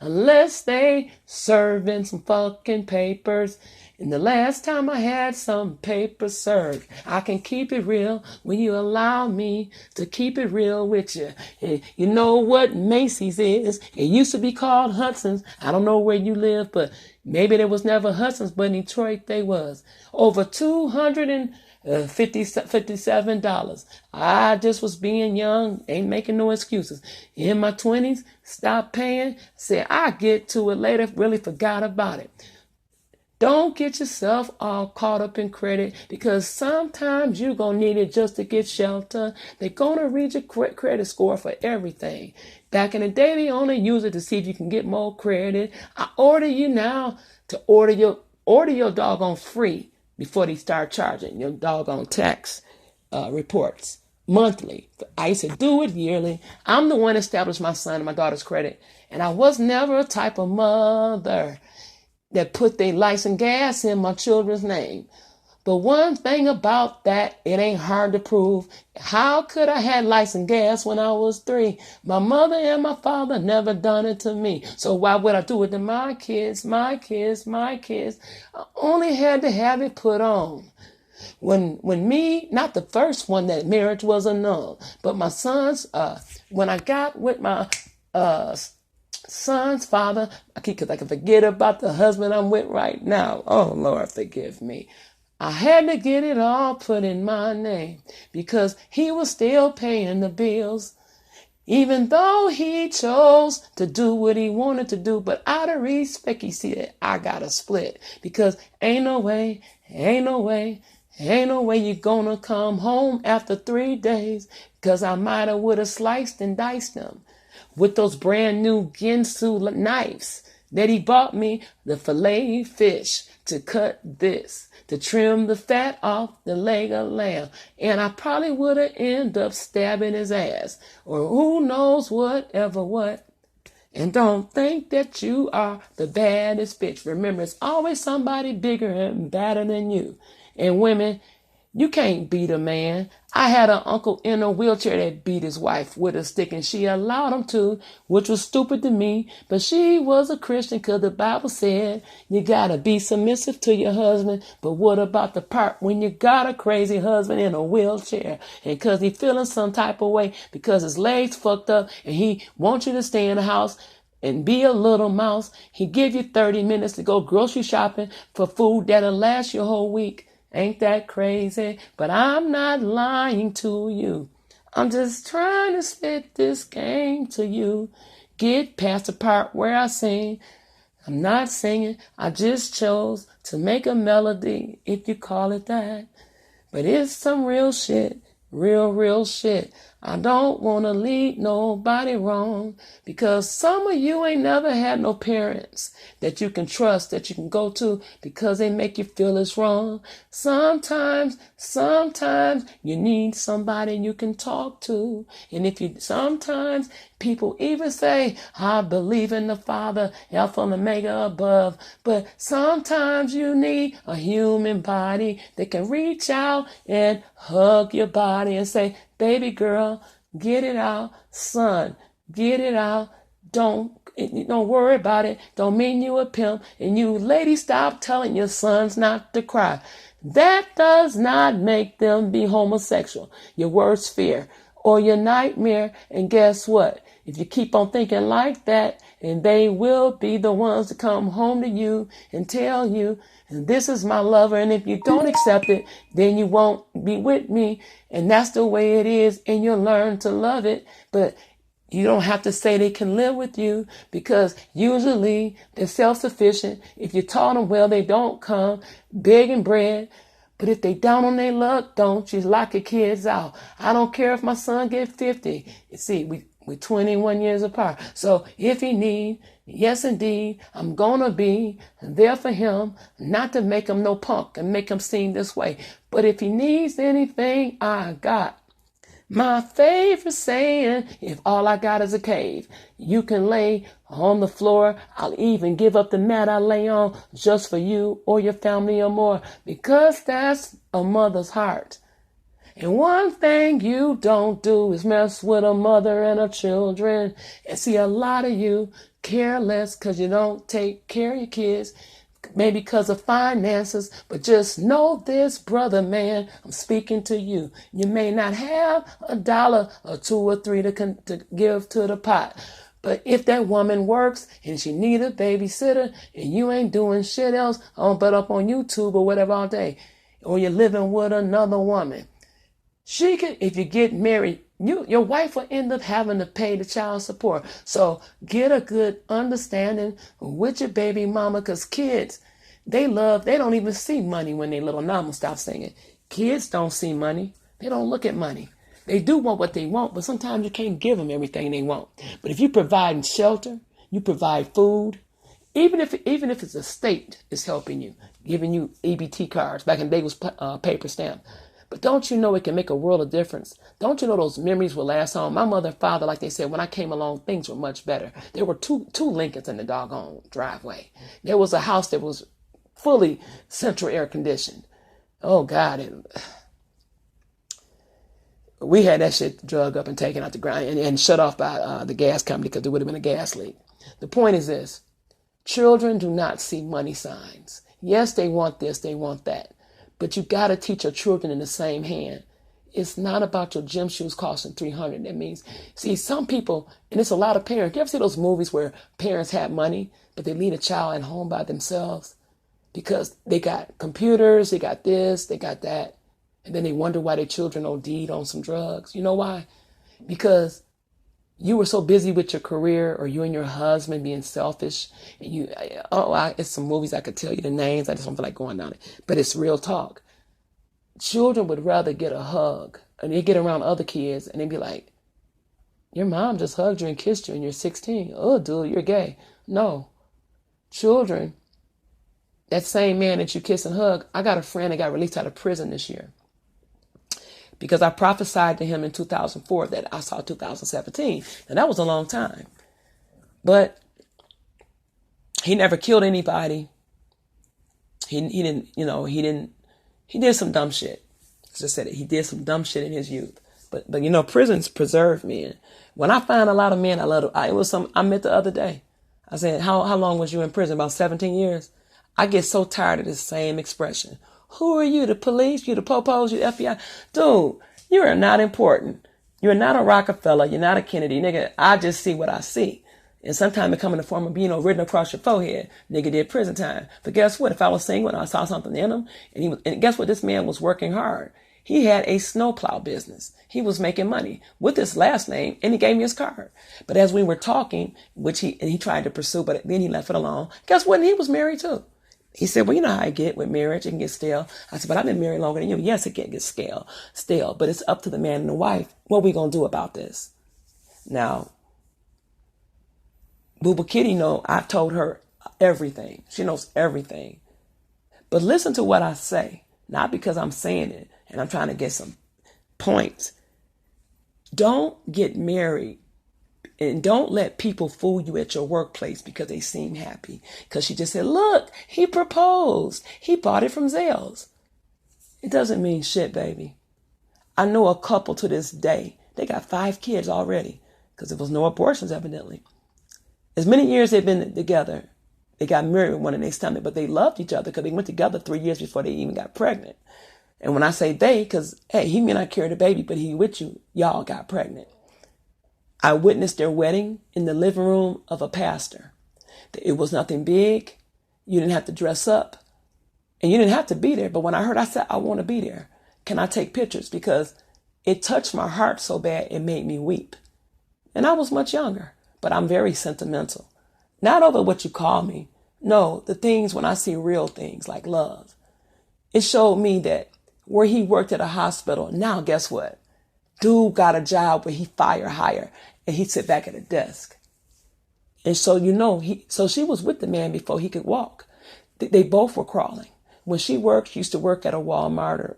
Speaker 1: unless they serving some fucking papers. And the last time I had some papers served, I can keep it real when you allow me to keep it real with you. And you know what Macy's is? It used to be called Hudson's. I don't know where you live, but maybe there was never Hudson's, but in Detroit they was. Over $257. I just was being young, ain't making no excuses. In my 20s, stopped paying, said I get to it later, really forgot about it. Don't get yourself all caught up in credit, because sometimes you're going to need it just to get shelter. They're going to read your credit score for everything. Back in the day, they only use it to see if you can get more credit. I order you now to order your doggone free before they start charging your doggone tax reports monthly. I used to do it yearly. I'm the one that established my son and my daughter's credit. And I was never a type of mother that put their license gas in my children's name. But one thing about that, it ain't hard to prove. How could I had license gas when I was 3? My mother and my father never done it to me. So why would I do it to my kids? I only had to have it put on. When me, not the first one that marriage was annulled, but my son's, when I got with my son's father, because I can forget about the husband I'm with right now. Oh, Lord, forgive me. I had to get it all put in my name, because he was still paying the bills, even though he chose to do what he wanted to do. But out of respect, he said, I got to split, because ain't no way you're gonna come home after 3 days, because I might have would have sliced and diced them with those brand new Ginsu knives that he bought me, the fillet fish, to cut this, to trim the fat off the leg of lamb. And I probably would have ended up stabbing his ass, or who knows whatever what. And don't think that you are the baddest bitch. Remember, it's always somebody bigger and badder than you. And women, You can't beat a man. I had an uncle in a wheelchair that beat his wife with a stick, and she allowed him to, which was stupid to me. But she was a Christian because the Bible said you got to be submissive to your husband. But what about the part when you got a crazy husband in a wheelchair and because he feeling some type of way because his legs fucked up and he wants you to stay in the house and be a little mouse? He give you 30 minutes to go grocery shopping for food that'll last you a whole week. Ain't that crazy? But I'm not lying to you. I'm just trying to spit this game to you. Get past the part where I sing. I'm not singing. I just chose to make a melody, if you call it that. But it's some real shit. Real shit. I don't want to lead nobody wrong because some of you ain't never had no parents that you can trust, that you can go to because they make you feel it's wrong. Sometimes you need somebody you can talk to. And sometimes people even say, I believe in the Father, Alpha and Omega above. But sometimes you need a human body that can reach out and hug your body and say, baby girl, get it out. Son, get it out. Don't worry about it. Don't mean you a pimp. And you ladies, stop telling your sons not to cry. That does not make them be homosexual. Your worst fear or your nightmare. And guess what? If you keep on thinking like that, and they will be the ones to come home to you and tell you, and this is my lover, and if you don't accept it, then you won't be with me. And that's the way it is, and you'll learn to love it. But you don't have to say they can live with you because usually they're self-sufficient. If you taught them well, they don't come begging bread. But if they down on their luck, don't you lock your kids out. I don't care if my son get 50. You see, we're 21 years apart. So if he need, yes, indeed, I'm going to be there for him, not to make him no punk and make him seem this way. But if he needs anything, I got my favorite saying, if all I got is a cave, you can lay on the floor. I'll even give up the mat I lay on just for you or your family or more, because that's a mother's heart. And one thing you don't do is mess with a mother and her children. And see, a lot of you care less because you don't take care of your kids, maybe because of finances. But just know this, brother, man, I'm speaking to you. You may not have $1 or 2 or 3 to give to the pot. But if that woman works and she need a babysitter and you ain't doing shit else but up on YouTube or whatever all day, or you're living with another woman, she could, if you get married, your wife will end up having to pay the child support. So get a good understanding with your baby mama, because kids, they don't even see money when they little. Now I'm gonna stop singing. Kids don't see money. They don't look at money. They do want what they want, but sometimes you can't give them everything they want. But if you provide shelter, you provide food, even if it's a state is helping you, giving you EBT cards. Back in the day, it was paper stamp. But don't you know it can make a world of difference? Don't you know those memories will last on? My mother and father, like they said, when I came along, things were much better. There were two Lincolns in the doggone driveway. There was a house that was fully central air conditioned. Oh, God. We had that shit drug up and taken out the ground and shut off by the gas company because there would have been a gas leak. The point is this. Children do not see money signs. Yes, they want this, they want that. But you got to teach your children in the same hand. It's not about your gym shoes costing $300. That means, see, some people, and it's a lot of parents. You ever see those movies where parents have money, but they leave a child at home by themselves because they got computers, they got this, they got that, and then they wonder why their children OD'd on some drugs. You know why? Because you were so busy with your career, or you and your husband being selfish. And it's some movies I could tell you the names. I just don't feel like going down it. But it's real talk. Children would rather get a hug, and they get around other kids, and they be like, your mom just hugged you and kissed you, and you're 16. Oh, dude, you're gay. No. Children, that same man that you kiss and hug, I got a friend that got released out of prison this year, because I prophesied to him in 2004 that I saw 2017. And that was a long time. But he never killed anybody. He did some dumb shit. just said it. He did some dumb shit in his youth. But you know, prisons preserve men. When I find a lot of men, I love them. I met the other day. I said, how long was you in prison? About 17 years? I get so tired of this same expression. Who are you? The police? You the popos? You the FBI? Dude, you are not important. You're not a Rockefeller. You're not a Kennedy. Nigga, I just see what I see. And sometimes it come in the form of being written across your forehead. Nigga did prison time. But guess what? If I was single and I saw something in him, and guess what? This man was working hard. He had a snowplow business. He was making money with his last name, and he gave me his card. But as we were talking, which he tried to pursue, but then he left it alone. Guess what? He was married too. He said, well, you know how I get with marriage. It can get stale. I said, but I've been married longer than you. Yes, it can get stale, but it's up to the man and the wife. What are we going to do about this? Now, Booba Kitty I've told her everything. She knows everything. But listen to what I say, not because I'm saying it and I'm trying to get some points. Don't get married and don't let people fool you at your workplace because they seem happy. Because she just said, look, he proposed. He bought it from Zales. It doesn't mean shit, baby. I know a couple to this day. They got 5 kids already because there was no abortions, evidently. As many years they've been together, they got married with one in their stomach, but they loved each other because they went together 3 years before they even got pregnant. And when I say they, because, hey, he may not carry the baby, but he with you, y'all got pregnant. I witnessed their wedding in the living room of a pastor. It was nothing big. You didn't have to dress up. And you didn't have to be there. But when I heard, I said, I want to be there. Can I take pictures? Because it touched my heart so bad, it made me weep. And I was much younger, but I'm very sentimental. Not over what you call me. No, the things when I see real things like love. It showed me that where he worked at a hospital, now guess what? Dude got a job where he hire, and he'd sit back at a desk. And so, so she was with the man before he could walk. They both were crawling. When she worked, she used to work at a Walmart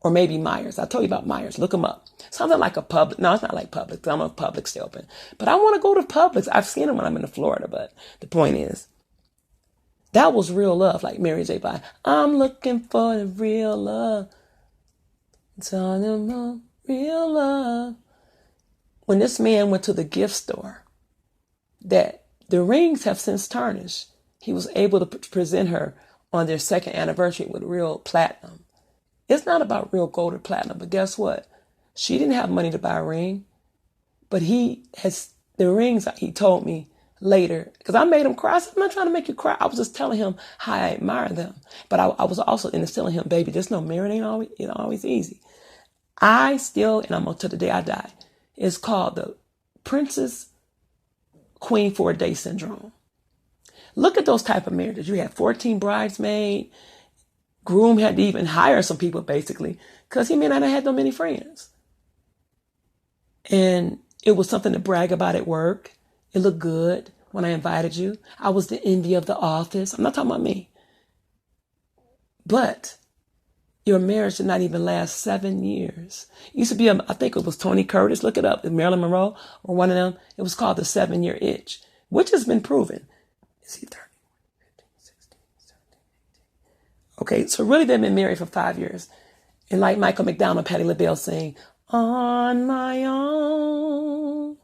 Speaker 1: or maybe Myers. I told you about Myers. Look them up. Something like a Publix. No, it's not like Publix. I don't know if Publix still open. But I want to go to Publix. I've seen them when I'm in Florida. But the point is, that was real love, like Mary J. Blige. I'm looking for the real love. Tell them about real love. When this man went to the gift store, that the rings have since tarnished, he was able to present her on their 2nd anniversary with real platinum. It's not about real gold or platinum, but guess what? She didn't have money to buy a ring, but he has the rings. He told me later, because I made him cry. I said, I'm not trying to make you cry. I was just telling him how I admire them. But I was also instilling him, baby, just know marriage ain't always easy. I still, and I'm on to the day I die, it's called the Princess Queen for a Day syndrome. Look at those type of marriages. You had 14 bridesmaids. Groom had to even hire some people, basically, because he may not have had that many friends. And it was something to brag about at work. It looked good when I invited you. I was the envy of the office. I'm not talking about me. But your marriage did not even last 7 years. It used to be, I think it was Tony Curtis. Look it up. Marilyn Monroe or one of them. It was called the 7-year itch, which has been proven. Is he 30? 15, 16, 17, 18. Okay, so really they've been married for 5 years. And like Michael McDonald, Patti LaBelle saying, on my own,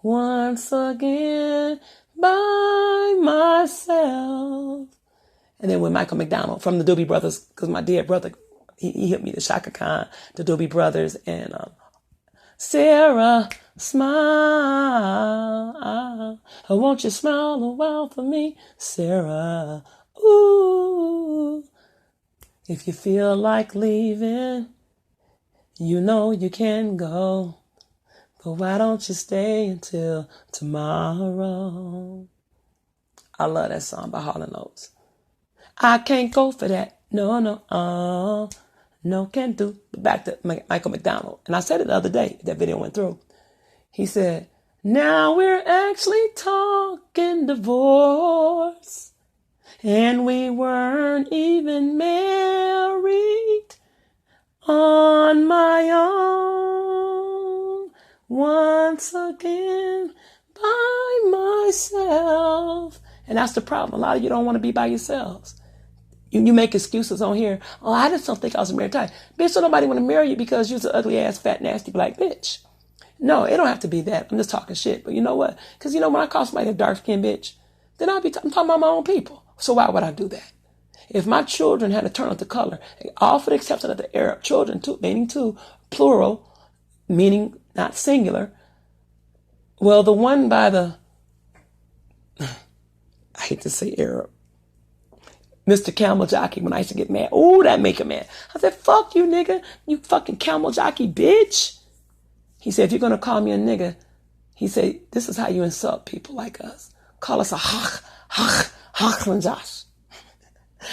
Speaker 1: once again, by myself. And then when Michael McDonald from the Doobie Brothers, because my dear brother, he hit me to Shaka Khan, the Doobie Brothers, and Sarah, smile. Won't you smile a while for me, Sarah? Ooh. If you feel like leaving, you know you can go. But why don't you stay until tomorrow? I love that song by Hall & Oates. I can't go for that. No, can't do. But back to Michael McDonald. And I said it the other day, that video went through. He said, now we're actually talking divorce. And we weren't even married. On my own, once again, by myself. And that's the problem. A lot of you don't want to be by yourselves. You make excuses on here. Oh, I just don't think I was a married type. Bitch, so nobody want to marry you because you're an ugly ass, fat, nasty black bitch. No, it don't have to be that. I'm just talking shit. But you know what? Because when I call somebody a dark skinned bitch, then I'm talking about my own people. So why would I do that? If my children had to turn up the color, all for the exception of the Arab children, meaning two, plural, meaning not singular. Well, the one by the, I hate to say Arab, Mr. Camel Jockey, when I used to get mad. Oh, that make him mad. I said, fuck you, nigga. You fucking camel jockey, bitch. He said, if you're going to call me a nigga, he said, this is how you insult people like us. Call us a hachlanjash.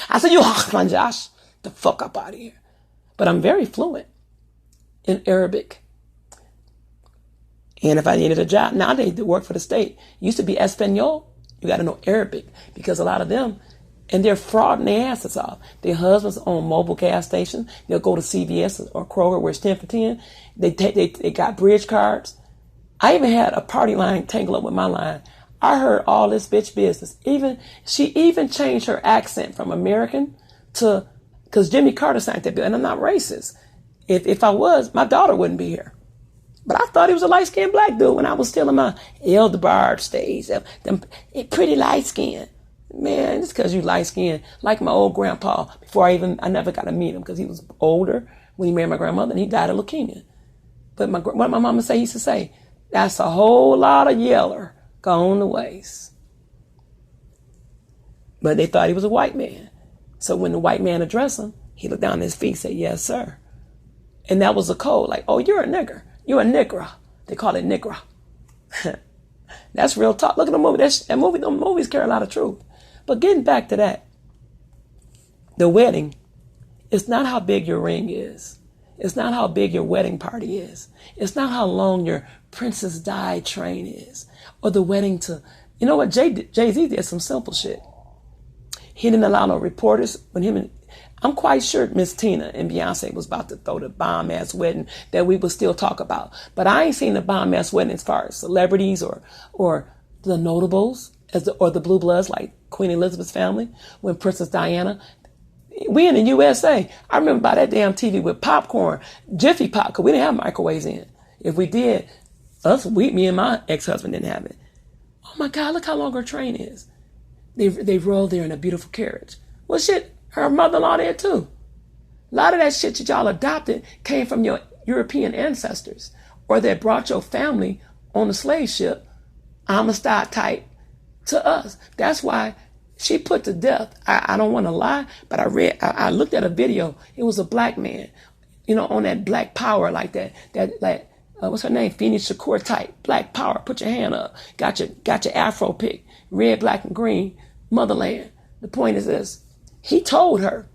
Speaker 1: I said, you hachlanjash. The fuck up out of here. But I'm very fluent in Arabic. And if I needed a job, nowadays to work for the state, used to be Espanol. You got to know Arabic because a lot of them, and they're frauding their asses off. Their husbands own mobile gas stations. They'll go to CVS or Kroger where it's 10 for 10. They got bridge cards. I even had a party line tangle up with my line. I heard all this bitch business. She even changed her accent from American to, because Jimmy Carter signed that bill, and I'm not racist. If I was, my daughter wouldn't be here. But I thought he was a light-skinned black dude when I was still in my Elderbar stage. Them pretty light-skinned. Man, it's because you light-skinned. Like my old grandpa, I never got to meet him because he was older when he married my grandmother and he died of leukemia. But what my mama used to say, that's a whole lot of yeller gone to waste. But they thought he was a white man. So when the white man addressed him, he looked down at his feet and said, yes, sir. And that was a code. Like, oh, you're a nigger. You're a nigger. They call it nigger. That's real talk. Look at the movie. That movie. The movies carry a lot of truth. But getting back to that, the wedding, it's not how big your ring is. It's not how big your wedding party is. It's not how long your Princess Di train is. Or the wedding to, you know what, Jay-Z did some simple shit. He didn't allow no reporters. I'm quite sure Miss Tina and Beyonce was about to throw the bomb-ass wedding that we would still talk about. But I ain't seen the bomb-ass wedding as far as celebrities or the notables or the blue bloods like Queen Elizabeth's family when Princess Diana. We in the USA, I remember by that damn TV with popcorn, Jiffy Pop, because we didn't have microwaves in. If we did, me and my ex-husband didn't have it. Oh my God, look how long her train is. They rolled there in a beautiful carriage. Well, shit, her mother-in-law there too. A lot of that shit that y'all adopted came from your European ancestors or that brought your family on the slave ship, Amistad type, to us. That's why she put to death. I don't want to lie, but I looked at a video. It was a black man, on that black power like that what's her name? Phoenix Shakur type, black power. Put your hand up. Got your afro pick, red, black, and green, motherland. The point is this. He told her,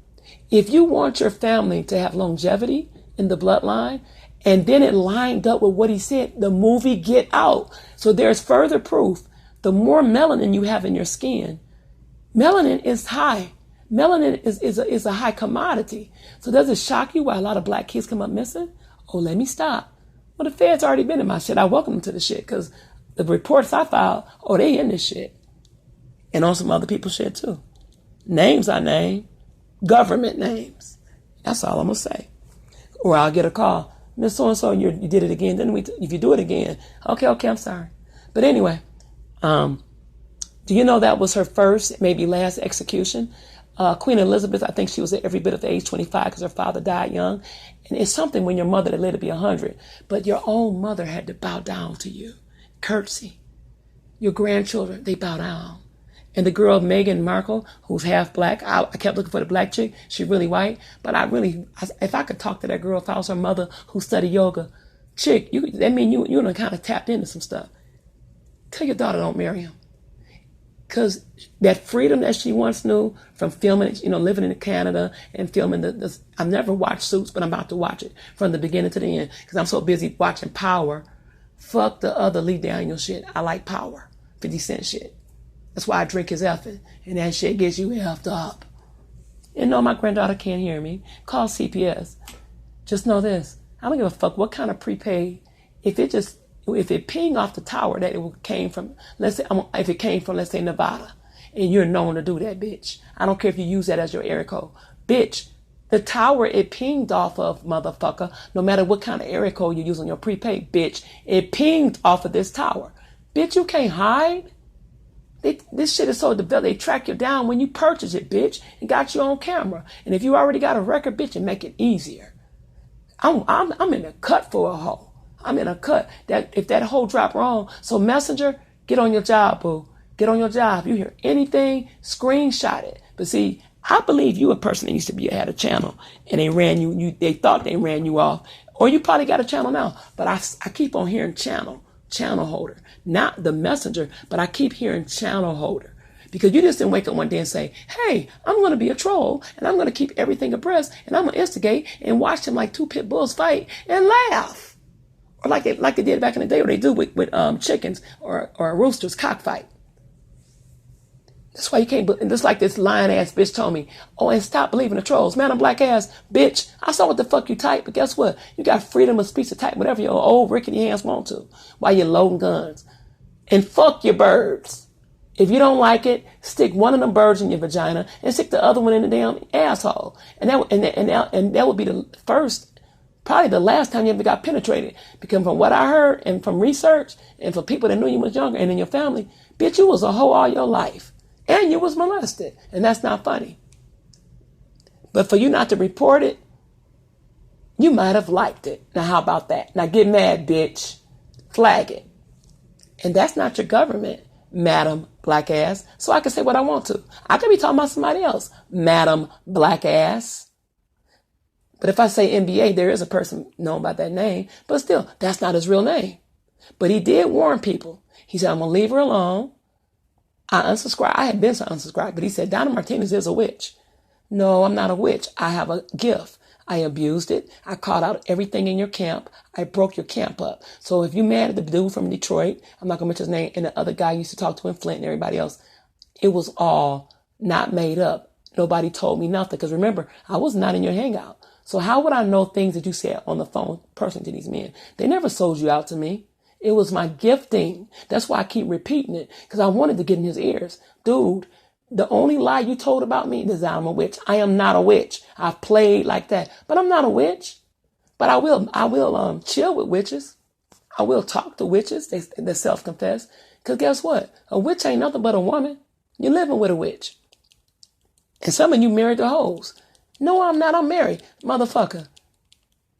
Speaker 1: if you want your family to have longevity in the bloodline, and then it lined up with what he said, the movie Get Out. So there's further proof. The more melanin you have in your skin, melanin is high. Melanin is a high commodity. So does it shock you why a lot of black kids come up missing? Oh, let me stop. Well, the feds already been in my shit. I welcome them to the shit because the reports I filed, they in this shit. And on some other people's shit too. Names I name, government names. That's all I'm going to say. Or I'll get a call. Miss So-and-so, you did it again. Then if you do it again, okay, I'm sorry. But anyway, do you know that was her first, maybe last execution? Queen Elizabeth, I think she was every bit of age 25 because her father died young. And it's something when your mother that lived to be 100, but your own mother had to bow down to you, curtsy. Your grandchildren, they bow down. And the girl, Meghan Markle, who's half black, I kept looking for the black chick. She's really white. But if I could talk to that girl, if I was her mother who studied yoga, chick, that mean you done kind of tapped into some stuff. Tell your daughter don't marry him. Because that freedom that she once knew from filming, living in Canada and filming I've never watched Suits, but I'm about to watch it from the beginning to the end because I'm so busy watching Power. Fuck the other Lee Daniels shit. I like Power, 50 Cent shit. That's why I drink his effing, and that shit gets you effed up. And no, my granddaughter can't hear me. Call CPS. Just know this. I don't give a fuck what kind of prepaid. If it ping off the tower that it came from, let's say, Nevada, and you're known to do that, bitch. I don't care if you use that as your area code. Bitch, the tower it pinged off of, motherfucker, no matter what kind of area code you use on your prepaid, bitch, it pinged off of this tower. Bitch, you can't hide. This shit is so developed. They track you down when you purchase it, bitch, and got you on camera. And if you already got a record, bitch, it make it easier. I'm in a cut for a hoe. I'm in a cut. That if that hoe drop wrong, so Messenger, get on your job, boo. Get on your job. You hear anything, screenshot it. But see, I believe you a person that used to be had a channel and they ran you. They thought they ran you off, or you probably got a channel now. But I keep on hearing channel holder, not the messenger, but I keep hearing channel holder. Because you just didn't wake up one day and say, hey, I'm going to be a troll and I'm going to keep everything abreast and I'm going to instigate and watch them like two pit bulls fight and laugh. Or like they did back in the day, or they do with chickens or roosters cockfight. That's why you can't, and just like this lying ass bitch told me, oh, and stop believing the trolls. Man, I'm black ass, bitch. I saw what the fuck you type, but guess what? You got freedom of speech to type whatever your old rickety hands want to while you're loading guns. And fuck your birds. If you don't like it, stick one of them birds in your vagina and stick the other one in the damn asshole. And that would be the first, probably the last time you ever got penetrated. Because from what I heard and from research and from people that knew you was younger and in your family, bitch, you was a hoe all your life. And you was molested. And that's not funny. But for you not to report it, you might have liked it. Now, how about that? Now, get mad, bitch. Flag it. And that's not your government, Madam Black Ass. So I can say what I want to. I could be talking about somebody else, Madam Black Ass. But if I say NBA, there is a person known by that name. But still, that's not his real name. But he did warn people. He said, I'm going to leave her alone. I unsubscribed. I had been unsubscribed, but he said, Donna Martinez is a witch. No, I'm not a witch. I have a gift. I abused it. I called out everything in your camp. I broke your camp up. So if you mad at the dude from Detroit, I'm not going to mention his name, and the other guy you used to talk to in Flint and everybody else, it was all not made up. Nobody told me nothing. Because remember, I was not in your hangout. So how would I know things that you said on the phone personally to these men? They never sold you out to me. It was my gifting. That's why I keep repeating it, because I wanted to get in his ears. Dude, the only lie you told about me is that I'm a witch. I am not a witch. I've played like that, but I'm not a witch. But I will chill with witches. I will talk to witches. They self-confess. Because guess what? A witch ain't nothing but a woman. You're living with a witch. And some of you married to hoes. No, I'm not. I'm married. Motherfucker.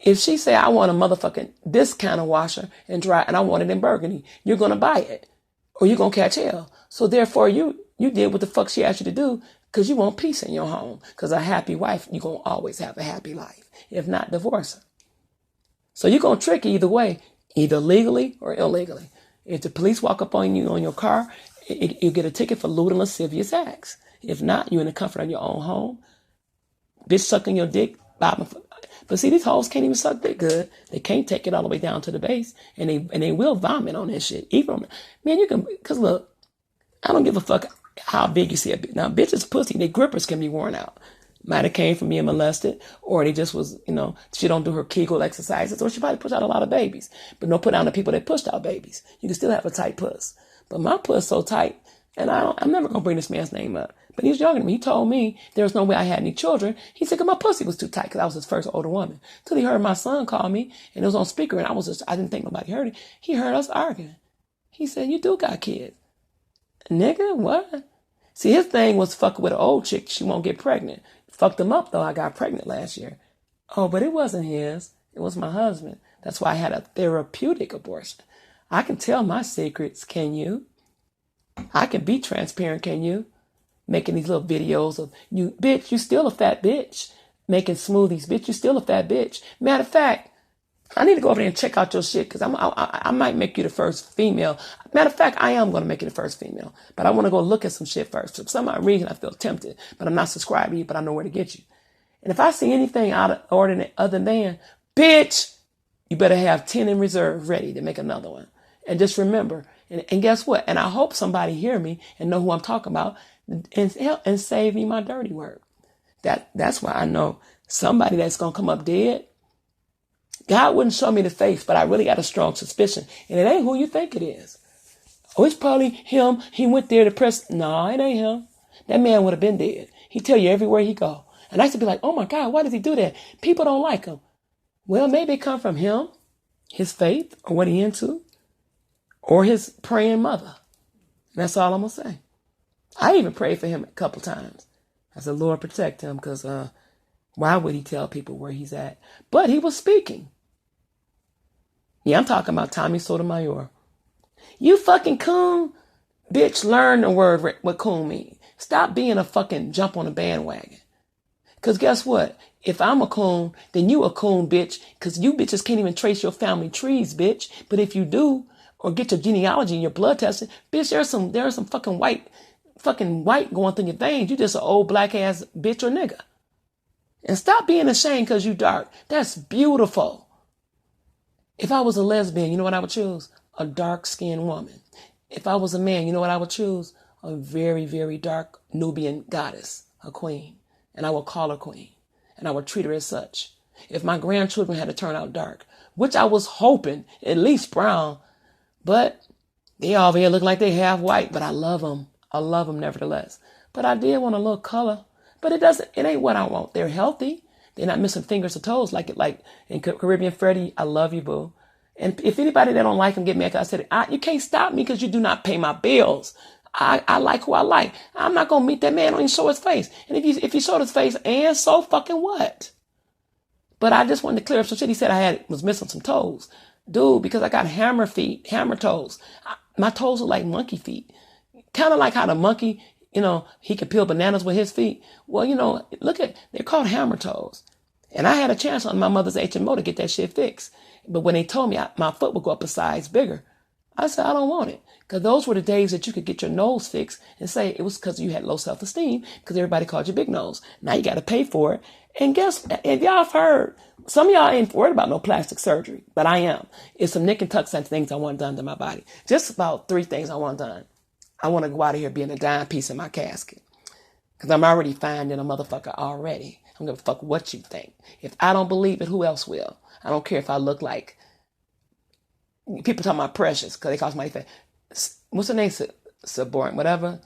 Speaker 1: If she say, I want a motherfucking this kind of washer and dry, and I want it in burgundy, you're going to buy it or you're going to catch hell. So therefore you did what the fuck she asked you to do because you want peace in your home. Because a happy wife, you're going to always have a happy life. If not, divorce her. So you're going to trick either way, either legally or illegally. If the police walk up on you on your car, you get a ticket for lewd and lascivious acts. If not, you're in the comfort of your own home. Bitch sucking your dick, bobbing for. But see, these hoes can't even suck dick good. They can't take it all the way down to the base. And they will vomit on this shit. Even, man, you can, because look, I don't give a fuck how big you see a bitch. Now, bitches' pussy, their grippers can be worn out. Might have came from being molested, or they just was, she don't do her Kegel exercises, or she probably pushed out a lot of babies. But no put down the people that pushed out babies. You can still have a tight puss. But my puss so tight, and I'm never going to bring this man's name up. But he was younger than me. He told me there was no way I had any children. He said, 'cause my pussy was too tight, because I was his first older woman. Till he heard my son call me, and it was on speaker, and I didn't think nobody heard it. He heard us arguing. He said, you do got kids. Nigga, what? See, his thing was fucking with an old chick. She won't get pregnant. Fucked him up, though. I got pregnant last year. Oh, but it wasn't his. It was my husband. That's why I had a therapeutic abortion. I can tell my secrets, can you? I can be transparent, can you? Making these little videos of you, bitch, you still a fat bitch. Making smoothies, bitch, you still a fat bitch. Matter of fact, I need to go over there and check out your shit, because I might make you the first female. Matter of fact, I am going to make you the first female. But I want to go look at some shit first. For some odd reason, I feel tempted. But I'm not subscribed to you, but I know where to get you. And if I see anything out of ordinary other than, bitch, you better have 10 in reserve ready to make another one. And just remember, and guess what? And I hope somebody hear me and know who I'm talking about and help and save me my dirty work. That's why I know somebody that's going to come up dead. God wouldn't show me the face, but I really got a strong suspicion. And it ain't who you think it is. Oh, it's probably him. He went there to press. No, it ain't him. That man would have been dead. He tell you everywhere he go. And I used to be like, oh my God, why does he do that? People don't like him. Well, maybe it come from him, his faith, or what he into, or his praying mother. And that's all I'm going to say. I even prayed for him a couple times. I said, Lord, protect him, because why would he tell people where he's at? But he was speaking. Yeah, I'm talking about Tommy Sotomayor. You fucking coon. Bitch, learn the word what coon means. Stop being a fucking jump on a bandwagon. Because guess what? If I'm a coon, then you a coon, bitch. Because you bitches can't even trace your family trees, bitch. But if you do, or get your genealogy and your blood tested, bitch, there's some fucking white going through your veins. You just an old black ass bitch or nigga. And stop being ashamed because you dark. That's beautiful. If I was a lesbian, you know what I would choose? A dark-skinned woman. If I was a man, you know what I would choose? A very, very dark Nubian goddess, a queen. And I would call her queen. And I would treat her as such. If my grandchildren had to turn out dark, which I was hoping, at least brown, but they all here look like they half white, but I love them. I love them nevertheless. But I did want a little color. But it ain't what I want. They're healthy. They're not missing fingers or toes like in Caribbean Freddie. I love you, boo. And if anybody that don't like him get mad, I said, you can't stop me because you do not pay my bills. I like who I like. I'm not going to meet that man. I don't even show his face. And if he showed his face, and so fucking what? But I just wanted to clear up some shit. He said I was missing some toes. Dude, because I got hammer toes. My toes are like monkey feet. Kind of like how the monkey, he can peel bananas with his feet. Well, they're called hammer toes. And I had a chance on my mother's HMO to get that shit fixed. But when they told me my foot would go up a size bigger, I said, I don't want it. Because those were the days that you could get your nose fixed and say it was because you had low self-esteem because everybody called you big nose. Now you got to pay for it. And if y'all have heard, some of y'all ain't worried about no plastic surgery, but I am. It's some nick and tucks and things I want done to my body. Just about 3 things I want done. I want to go out of here being a dime piece in my casket. Because I'm already finding a motherfucker already. I'm going to fuck what you think. If I don't believe it, who else will? I don't care if I look like people talking about Precious because they call somebody fat. What's her name? Subordinate, whatever.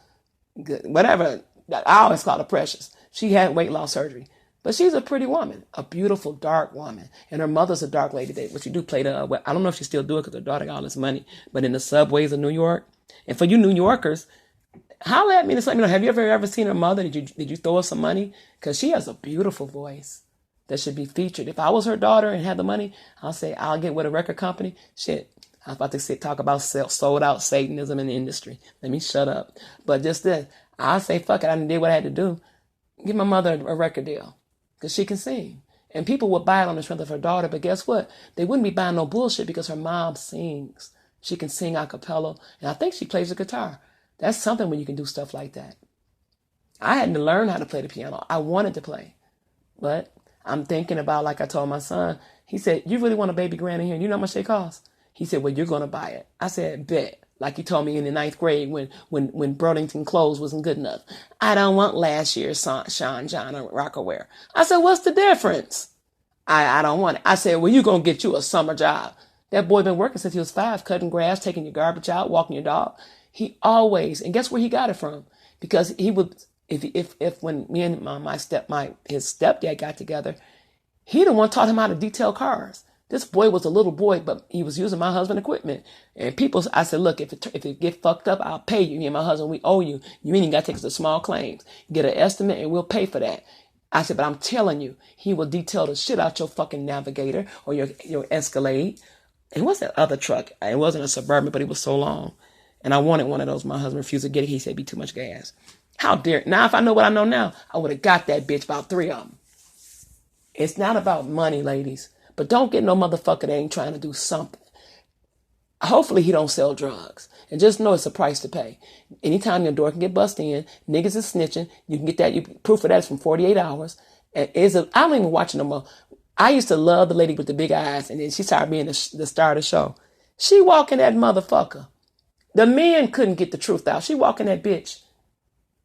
Speaker 1: I always call her Precious. She had weight loss surgery, but she's a pretty woman, a beautiful dark woman, and her mother's a dark lady. But she do play I don't know if she still do it because her daughter got all this money. But in the subways of New York, and for you New Yorkers, holler at me and let me know. Have you ever seen her mother? Did you throw her some money? Because she has a beautiful voice that should be featured. If I was her daughter and had the money, I'll say I'll get with a record company. Shit. I was about to talk about sold out Satanism in the industry. Let me shut up. But just this, I'll say, fuck it. I did what I had to do. Give my mother a record deal because she can sing. And people would buy it on the strength of her daughter. But guess what? They wouldn't be buying no bullshit because her mom sings. She can sing a cappella. And I think she plays the guitar. That's something when you can do stuff like that. I had to learn how to play the piano. I wanted to play. But I'm thinking about, like I told my son, he said, you really want a baby grand in here? You know how much they cost? He said, well, you're going to buy it. I said, bet. Like you told me in the 9th grade when Burlington clothes wasn't good enough. I don't want last year's Sean John or Rockaware. I said, what's the difference? I don't want it. I said, well, you're going to get you a summer job. That boy been working since he was 5, cutting grass, taking your garbage out, walking your dog. He always, and guess where he got it from? Because he would, if when me and his stepdad got together, he the one taught him how to detail cars. This boy was a little boy, but he was using my husband's equipment. And I said, look, if it get fucked up, I'll pay you. Me and my husband, we owe you. You ain't even got to take us to small claims. Get an estimate and we'll pay for that. I said, but I'm telling you, he will detail the shit out your fucking Navigator or your Escalade. And what's that other truck? It wasn't a Suburban, but it was so long. And I wanted one of those. My husband refused to get it. He said it'd be too much gas. How dare it? Now, if I know what I know now, I would have got that bitch, about 3 of them. It's not about money, ladies. But don't get no motherfucker that ain't trying to do something. Hopefully he don't sell drugs. And just know it's a price to pay. Anytime your door can get busted in, niggas is snitching. You can get that. Proof of that is from 48 hours. And I don't even watch it no more. I used to love the lady with the big eyes. And then she started being the star of the show. She walking that motherfucker. The men couldn't get the truth out. She walking that bitch.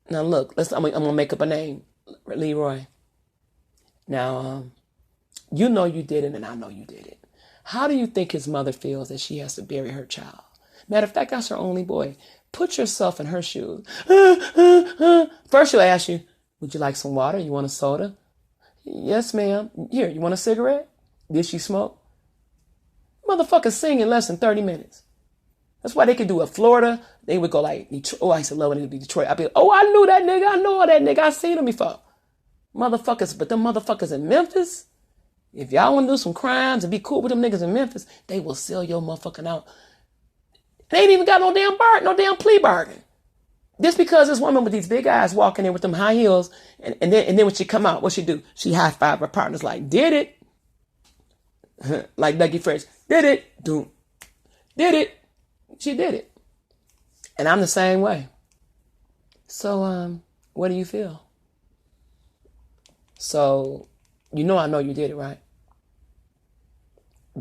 Speaker 1: Now look, I'm going to make up a name. Leroy. Now, you know you did it and I know you did it. How do you think his mother feels that she has to bury her child? Matter of fact, that's her only boy. Put yourself in her shoes. First she'll ask you, would you like some water? You want a soda? Yes, ma'am. Here, you want a cigarette? Did she smoke? Motherfuckers sing in less than 30 minutes. That's why they could do a Florida. They would go like, Detroit. Oh, I used to love when they would be Detroit. I'd be like, oh, I knew that nigga. I know all that nigga. I seen him before. Motherfuckers, but them motherfuckers in Memphis, if y'all want to do some crimes and be cool with them niggas in Memphis, they will sell your motherfucking out. They ain't even got no damn plea bargain. Just because this woman with these big eyes walking in with them high heels, and then when she come out, what she do? She high five her partners like, did it. Like Dougie Fresh, did it. Did it. She did it. And I'm the same way. So, what do you feel? So, I know you did it, right?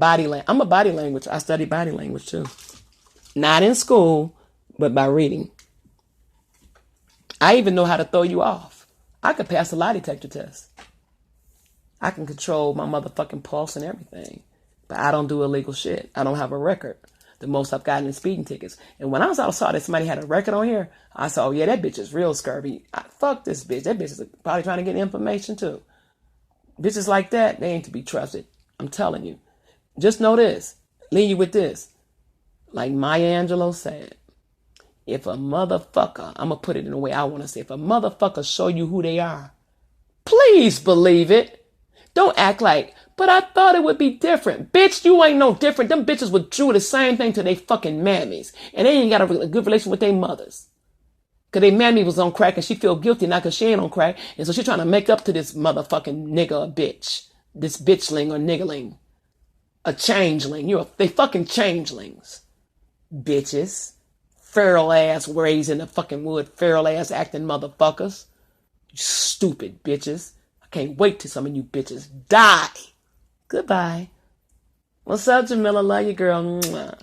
Speaker 1: I'm a body language. I study body language too. Not in school, but by reading. I even know how to throw you off. I could pass a lie detector test. I can control my motherfucking pulse and everything. But I don't do illegal shit. I don't have a record. The most I've gotten is speeding tickets. And when I saw that somebody had a record on here, I saw, oh yeah, that bitch is real scurvy. Fuck this bitch. That bitch is probably trying to get information too. Bitches like that, they ain't to be trusted. I'm telling you. Just know this. Leave you with this. Like Maya Angelou said, if a motherfucker, I'm going to put it in the way I want to say, if a motherfucker show you who they are, please believe it. Don't act like, but I thought it would be different. Bitch, you ain't no different. Them bitches would do the same thing to they fucking mammies. And they ain't got a good relation with their mothers. Because they mammy was on crack and she feel guilty now because she ain't on crack. And so she trying to make up to this motherfucking nigga or bitch. This bitchling or niggerling. A changeling. They fucking changelings. Bitches. Feral ass raised in the fucking wood. Feral ass acting motherfuckers. You stupid bitches. I can't wait till some of you bitches die. Goodbye. What's up, Jamila? Love you, girl. Mwah.